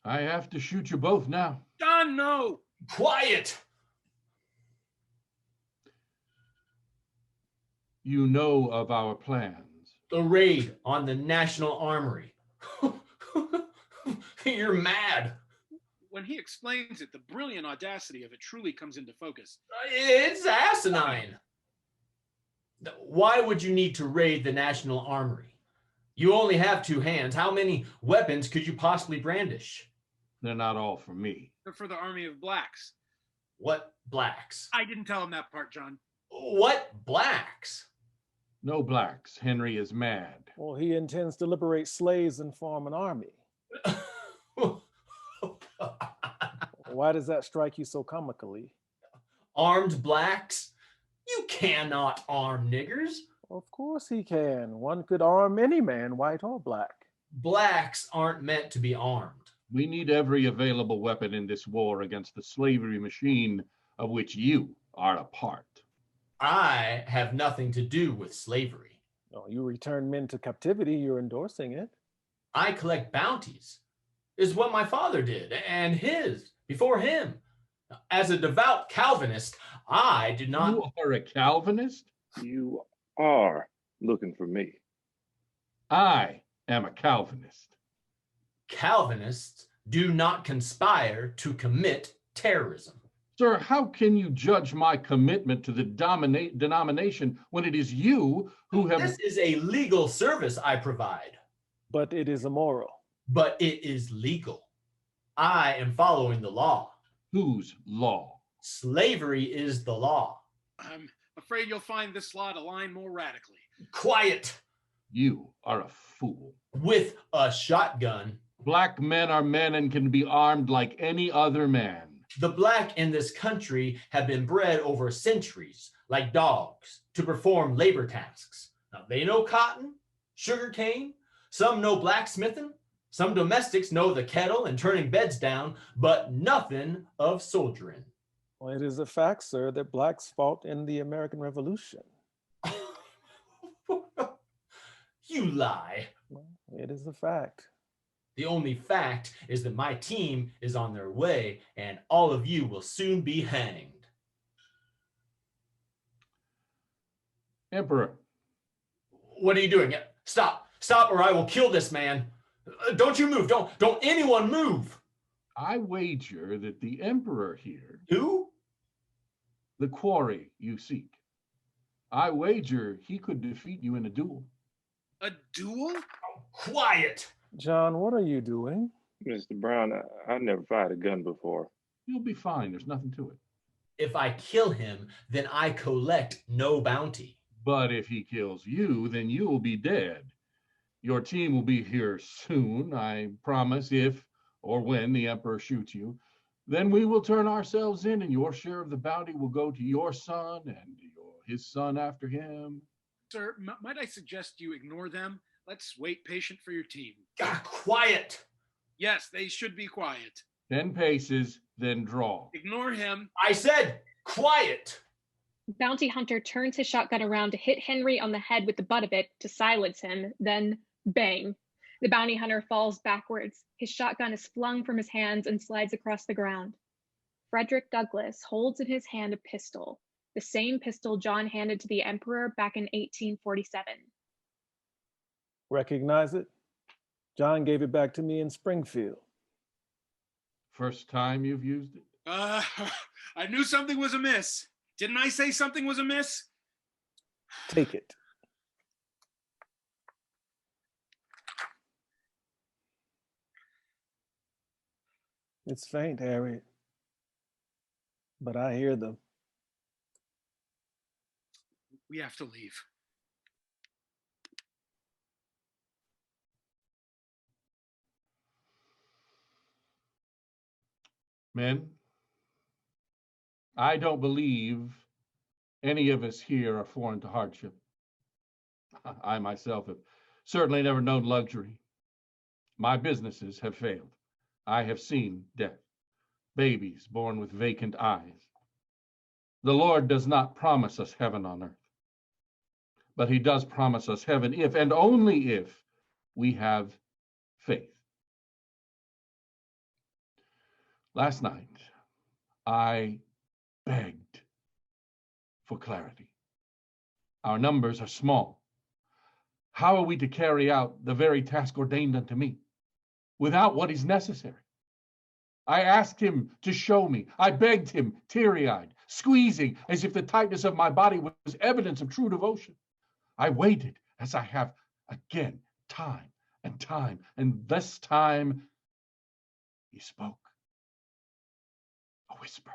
I have to shoot you both now. John, no. Quiet. You know of our plans. The raid on the National Armory. You're mad. When he explains it, the brilliant audacity of it truly comes into focus. It's asinine. Why would you need to raid the National Armory? You only have two hands. How many weapons could you possibly brandish? They're not all for me. They're for the army of blacks. What blacks? I didn't tell him that part, John. What blacks? No blacks. Henry is mad. Well, he intends to liberate slaves and form an army. Why does that strike you so comically? Armed blacks? You cannot arm niggers. Of course he can. One could arm any man, white or black. Blacks aren't meant to be armed. We need every available weapon in this war against the slavery machine of which you are a part. I have nothing to do with slavery. Oh, you return men to captivity, you're endorsing it. I collect bounties, is what my father did, and his before him. As a devout Calvinist, I did not. You are a Calvinist? You are looking for me. I am a Calvinist. Calvinists do not conspire to commit terrorism. Sir, how can you judge my commitment to the denomination when it is you who have... This is a legal service I provide. But it is immoral. But it is legal. I am following the law. Whose law? Slavery is the law. I'm afraid you'll find this law to line more radically. Quiet. You are a fool. With a shotgun. Black men are men and can be armed like any other man. The black in this country have been bred over centuries, like dogs, to perform labor tasks. Now, they know cotton, sugar cane, some know blacksmithing, some domestics know the kettle and turning beds down, but nothing of soldiering. Well, it is a fact, sir, that blacks fought in the American Revolution. You lie. Well, it is a fact. The only fact is that my team is on their way and all of you will soon be hanged. Emperor. What are you doing? Stop, stop, or I will kill this man. Don't you move. Don't anyone move. I wager that the Emperor here... Who? The quarry you seek. I wager he could defeat you in a duel. A duel? Quiet. John, what are you doing? Mr. Brown, I never fired a gun before. You'll be fine. There's nothing to it. If I kill him, then I collect no bounty. But if he kills you, then you will be dead. Your team will be here soon, I promise, if or when the Emperor shoots you. Then we will turn ourselves in and your share of the bounty will go to your son and his son after him. Sir, might I suggest you ignore them? Let's wait patient for your team. Quiet. Yes, they should be quiet. 10 paces, then draw. Ignore him. I said quiet. Bounty Hunter turns his shotgun around to hit Henry on the head with the butt of it to silence him, then bang. The bounty hunter falls backwards. His shotgun is flung from his hands and slides across the ground. Frederick Douglass holds in his hand a pistol, the same pistol John handed to the Emperor back in 1847. Recognize it? John gave it back to me in Springfield. First time you've used it? I knew something was amiss. Didn't I say something was amiss? Take it. It's faint, Harriet, but I hear them. We have to leave. Men, I don't believe any of us here are foreign to hardship. I myself have certainly never known luxury. My businesses have failed. I have seen death, babies born with vacant eyes. The Lord does not promise us heaven on earth, but he does promise us heaven if and only if we have faith. Last night, I begged for clarity. Our numbers are small. How are we to carry out the very task ordained unto me without what is necessary? I asked him to show me. I begged him, teary-eyed, squeezing as if the tightness of my body was evidence of true devotion. I waited as I have again, time and time, and this time He spoke. A whisper.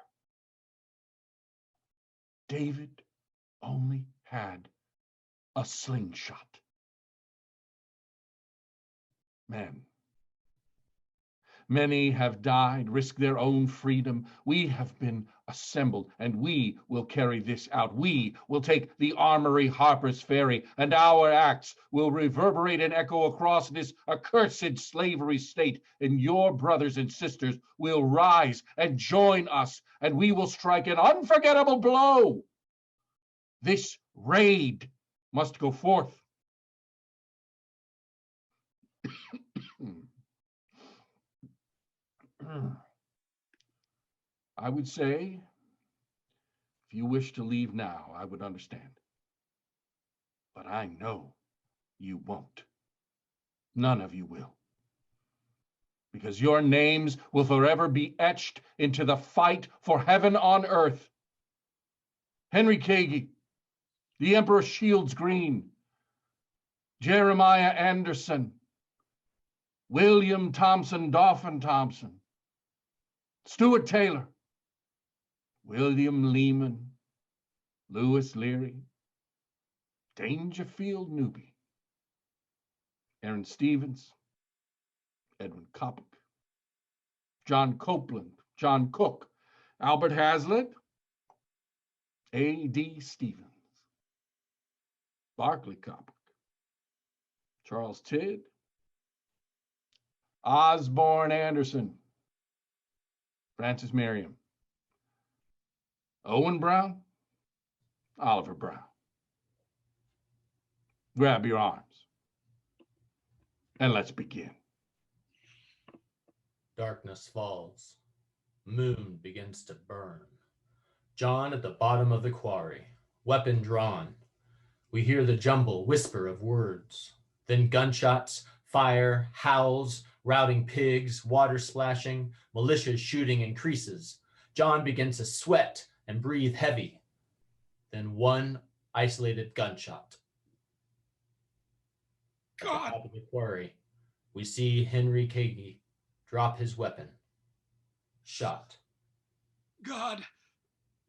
David only had a slingshot. Many have died, risked their own freedom. We have been assembled, and we will carry this out. We will take the armory Harpers Ferry, and our acts will reverberate and echo across this accursed slavery state. And your brothers and sisters will rise and join us, and we will strike an unforgettable blow. This raid must go forth. I would say, if you wish to leave now, I would understand. But I know you won't. None of you will. Because your names will forever be etched into the fight for heaven on earth. Henry Kagi, the Emperor Shields Green, Jeremiah Anderson, William Thompson Dauphin Thompson, Stuart Taylor, William Lehman, Lewis Leary, Dangerfield Newby, Aaron Stevens, Edwin Coppock, John Copeland, John Cook, Albert Hazlitt, A.D. Stevens, Barclay Coppock, Charles Tidd, Osborne Anderson, Francis Merriam, Owen Brown, Oliver Brown. Grab your arms and let's begin. Darkness falls. Moon begins to burn. John at the bottom of the quarry, weapon drawn. We hear the jumble whisper of words. Then gunshots, fire, howls, routing pigs, water splashing, militia shooting increases. John begins to sweat and breathe heavy. Then one isolated gunshot. God! At the top of the quarry, we see Henry Kagi drop his weapon. Shot. God,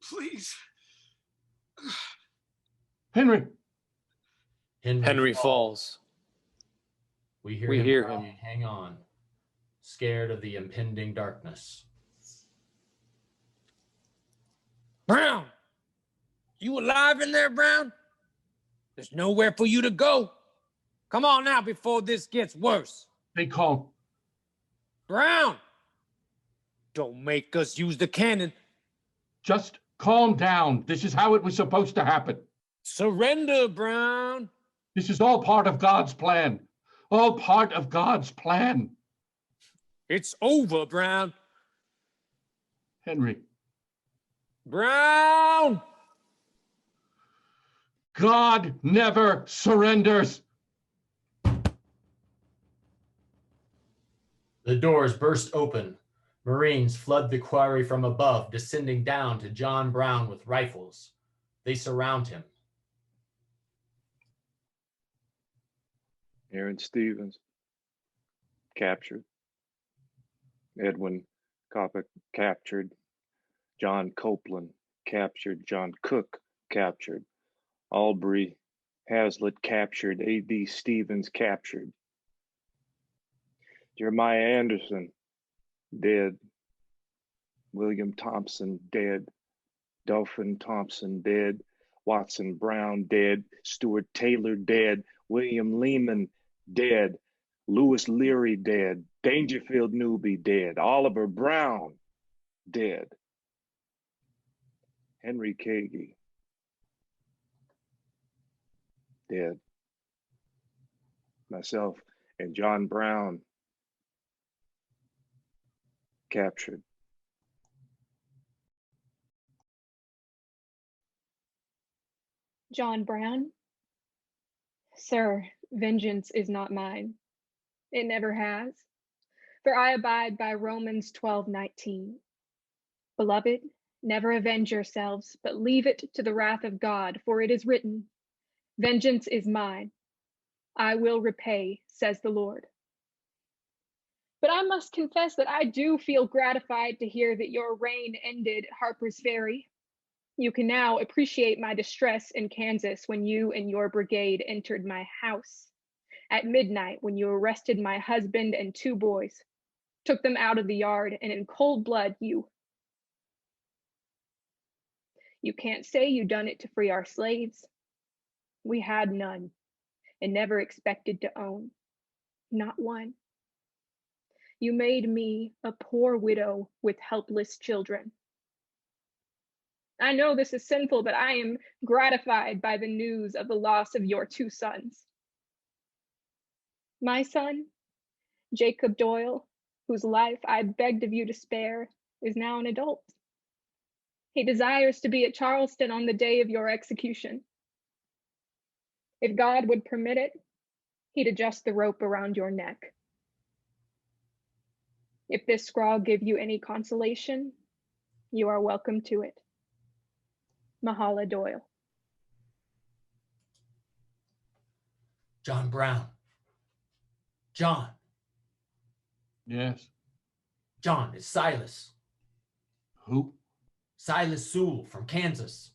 please. Henry. Henry falls. We hear him crying, hang on, scared of the impending darkness. Brown, you alive in there, Brown? There's nowhere for you to go. Come on now before this gets worse. Stay calm. Brown, don't make us use the cannon. Just calm down. This is how it was supposed to happen. Surrender, Brown. This is all part of God's plan. All part of God's plan. It's over, Brown. Henry. Brown! God never surrenders. The doors burst open. Marines flood the quarry from above, descending down to John Brown with rifles. They surround him. Aaron Stevens, captured. Edwin Coppock, captured. John Copeland, captured. John Cook, captured. Aubrey Hazlitt, captured. A.D. Stevens, captured. Jeremiah Anderson, dead. William Thompson, dead. Dauphin Thompson, dead. Watson Brown, dead. Stuart Taylor, dead. William Lehman, dead. Lewis Leary, dead. Dangerfield Newby, dead. Oliver Brown, dead. Henry Kagi, dead. Myself and John Brown, captured. John Brown? Sir, vengeance is not mine. It never has. For I abide by Romans 12:19. Beloved, never avenge yourselves, but leave it to the wrath of God, for it is written, vengeance is mine. I will repay, says the Lord. But I must confess that I do feel gratified to hear that your reign ended at Harpers Ferry. You can now appreciate my distress in Kansas when you and your brigade entered my house at midnight, when you arrested my husband and 2 boys, took them out of the yard, and in cold blood you can't say you done it to free our slaves. We had none and never expected to own, not one. You made me a poor widow with helpless children. I know this is sinful, but I am gratified by the news of the loss of your 2 sons. My son, Jacob Doyle, whose life I begged of you to spare, is now an adult. He desires to be at Charleston on the day of your execution. If God would permit it, he'd adjust the rope around your neck. If this scrawl give you any consolation, you are welcome to it. Mahala Doyle. John Brown. John. Yes. John, it's Silas. Who? Silas Sewell from Kansas.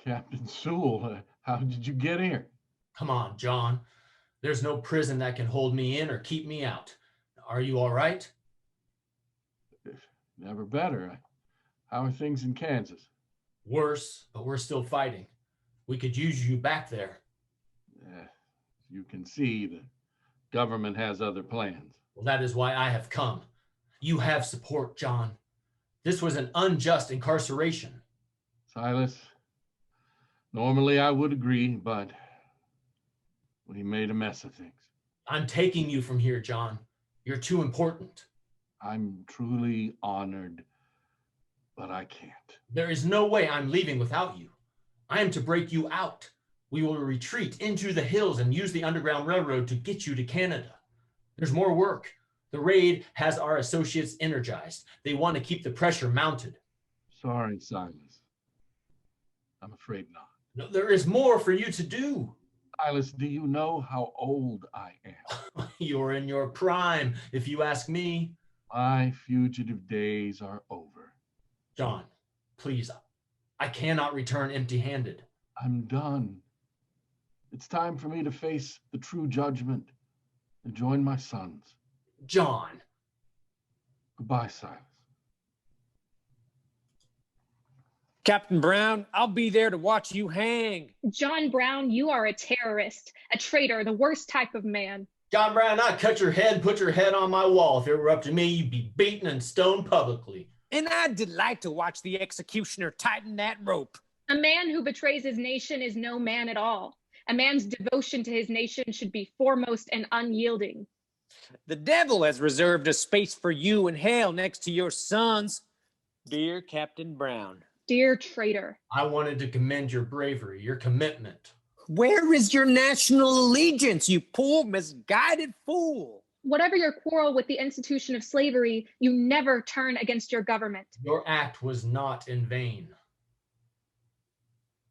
Captain Sewell, how did you get here? Come on, John. There's no prison that can hold me in or keep me out. Are you all right? Never better. How are things in Kansas? Worse, but we're still fighting. We could use you back there. You can see the government has other plans. Well, that is why I have come. You have support, John. This was an unjust incarceration. Silas, normally I would agree, but we made a mess of things. I'm taking you from here, John. You're too important. I'm truly honored, but I can't. There is no way I'm leaving without you. I am to break you out. We will retreat into the hills and use the Underground Railroad to get you to Canada. There's more work. The raid has our associates energized. They want to keep the pressure mounted. Sorry, Silas. I'm afraid not. No, there is more for you to do. Silas, do you know how old I am? You're in your prime, if you ask me. My fugitive days are over. John, please, I cannot return empty-handed. I'm done. It's time for me to face the true judgment and join my sons. John. Goodbye, Silas. Captain Brown, I'll be there to watch you hang. John Brown, you are a terrorist, a traitor, the worst type of man. John Brown, I'd cut your head, put your head on my wall. If it were up to me, you'd be beaten and stoned publicly. And I'd delight to watch the executioner tighten that rope. A man who betrays his nation is no man at all. A man's devotion to his nation should be foremost and unyielding. The devil has reserved a space for you in hell next to your sons, dear Captain Brown. Dear traitor. I wanted to commend your bravery, your commitment. Where is your national allegiance, you poor, misguided fool? Whatever your quarrel with the institution of slavery, you never turn against your government. Your act was not in vain.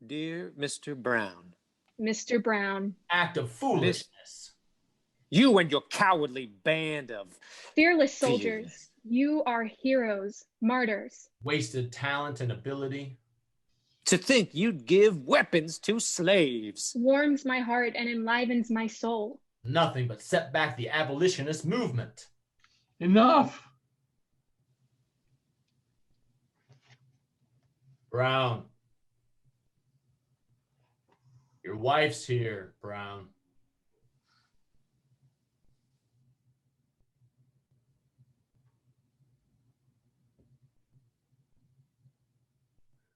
Dear Mr. Brown. Mr. Brown. Act of foolishness. You and your cowardly band of fearless soldiers. You are heroes, martyrs. Wasted talent and ability. To think you'd give weapons to slaves. Warms my heart and enlivens my soul. Nothing but set back the abolitionist movement. Enough. Brown. Your wife's here, Brown.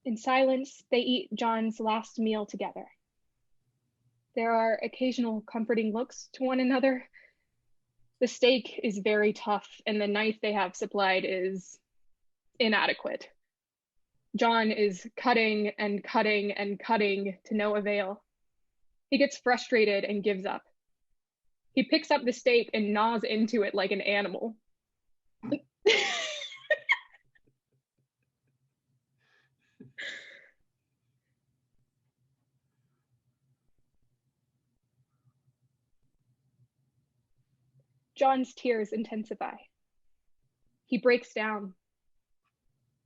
In silence, they eat John's last meal together. There are occasional comforting looks to one another. The steak is very tough, and the knife they have supplied is inadequate. John is cutting and cutting and cutting to no avail. He gets frustrated and gives up. He picks up the steak and gnaws into it like an animal. John's tears intensify. He breaks down.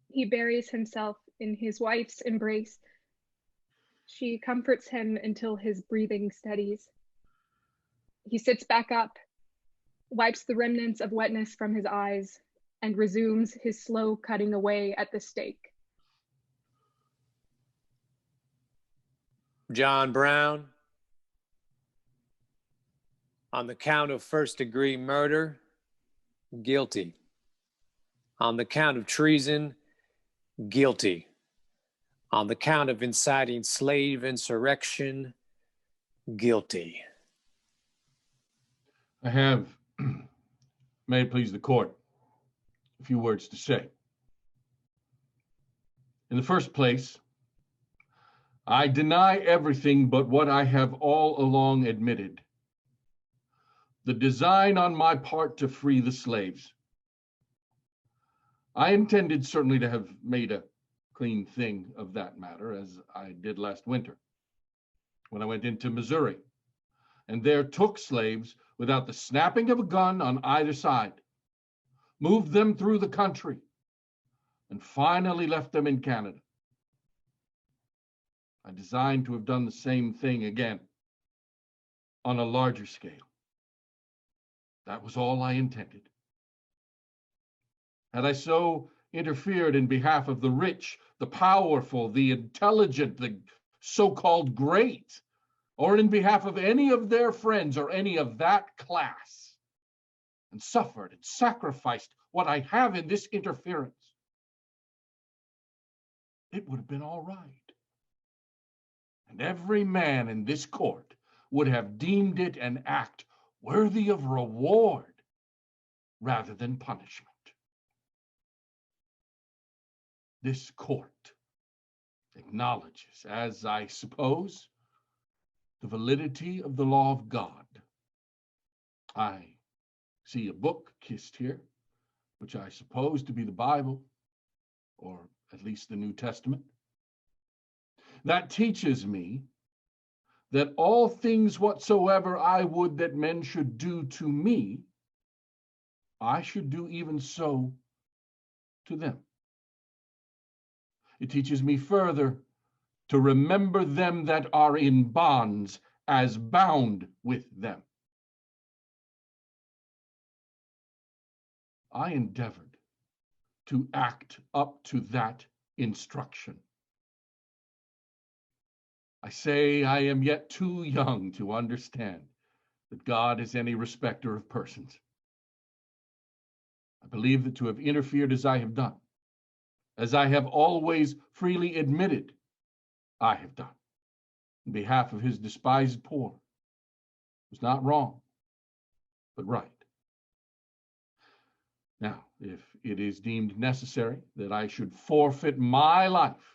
He buries himself in his wife's embrace. She comforts him until his breathing steadies. He sits back up, wipes the remnants of wetness from his eyes, and resumes his slow cutting away at the stake. John Brown, on the count of first-degree murder, guilty. On the count of treason, guilty. On the count of inciting slave insurrection, guilty. I have, may it please the court, a few words to say. In the first place, I deny everything but what I have all along admitted. The design on my part to free the slaves. I intended certainly to have made a clean thing of that matter, as I did last winter, when I went into Missouri, and there took slaves without the snapping of a gun on either side, moved them through the country, and finally left them in Canada. I designed to have done the same thing again on a larger scale. That was all I intended. Had I so interfered in behalf of the rich, the powerful, the intelligent, the so-called great, or in behalf of any of their friends or any of that class, and suffered and sacrificed what I have in this interference, it would have been all right. And every man in this court would have deemed it an act worthy of reward rather than punishment. This court acknowledges, as I suppose, the validity of the law of God. I see a book kissed here, which I suppose to be the Bible, or at least the New Testament, that teaches me that all things whatsoever I would that men should do to me, I should do even so to them. It teaches me further to remember them that are in bonds as bound with them. I endeavored to act up to that instruction. I say I am yet too young to understand that God is any respecter of persons. I believe that to have interfered as I have done, as I have always freely admitted I have done, in behalf of his despised poor, was not wrong, but right. Now, if it is deemed necessary that I should forfeit my life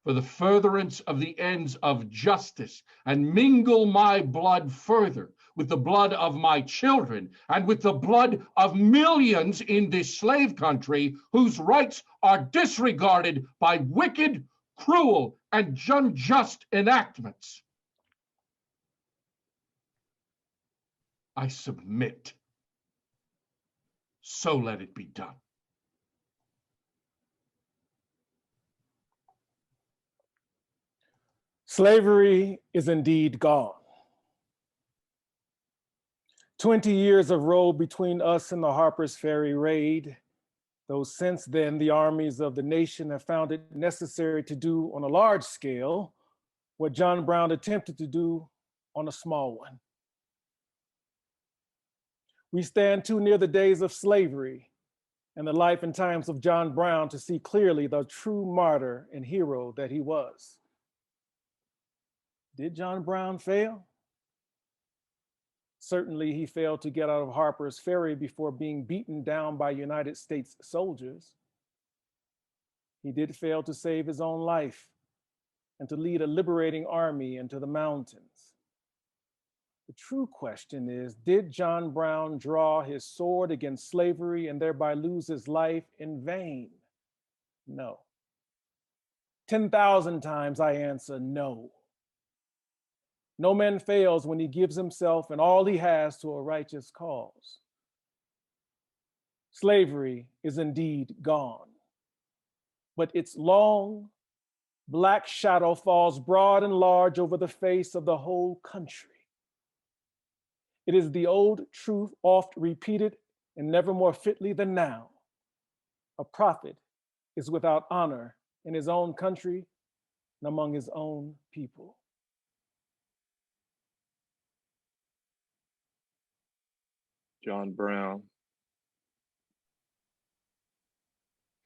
for the furtherance of the ends of justice and mingle my blood further with the blood of my children and with the blood of millions in this slave country whose rights are disregarded by wicked, cruel, and unjust enactments, I submit. So let it be done. Slavery is indeed gone. 20 years have rolled between us and the Harpers Ferry raid, though since then the armies of the nation have found it necessary to do on a large scale what John Brown attempted to do on a small one. We stand too near the days of slavery and the life and times of John Brown to see clearly the true martyr and hero that he was. Did John Brown fail? Certainly he failed to get out of Harpers Ferry before being beaten down by United States soldiers. He did fail to save his own life and to lead a liberating army into the mountains. The true question is, did John Brown draw his sword against slavery and thereby lose his life in vain? No. 10,000 times I answer no. No man fails when he gives himself and all he has to a righteous cause. Slavery is indeed gone, but its long, black shadow falls broad and large over the face of the whole country. It is the old truth oft repeated and never more fitly than now. A prophet is without honor in his own country and among his own people. John Brown,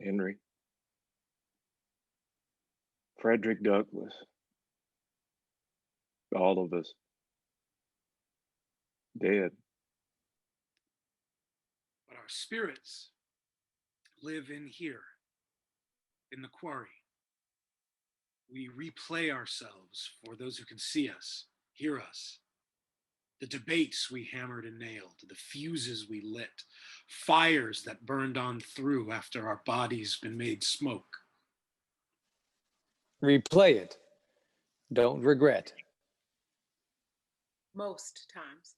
Henry, Frederick Douglass, all of us dead. But our spirits live in here, in the quarry. We replay ourselves for those who can see us, hear us. The debates we hammered and nailed, the fuses we lit, fires that burned on through after our bodies been made smoke. Replay it. Don't regret. Most times.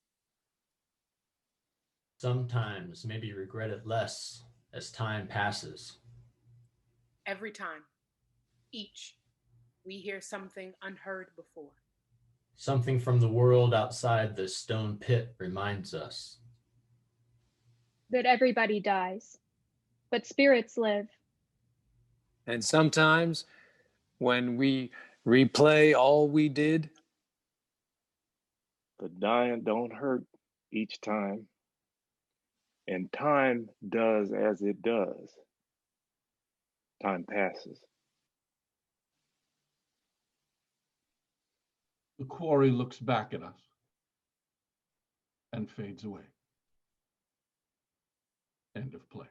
Sometimes maybe regret it less as time passes. Every time. Each. We hear something unheard before. Something from the world outside the stone pit reminds us that everybody dies, but spirits live. And sometimes when we replay all we did, the dying don't hurt each time, and time does as it does. Time passes. The quarry looks back at us and fades away. End of play.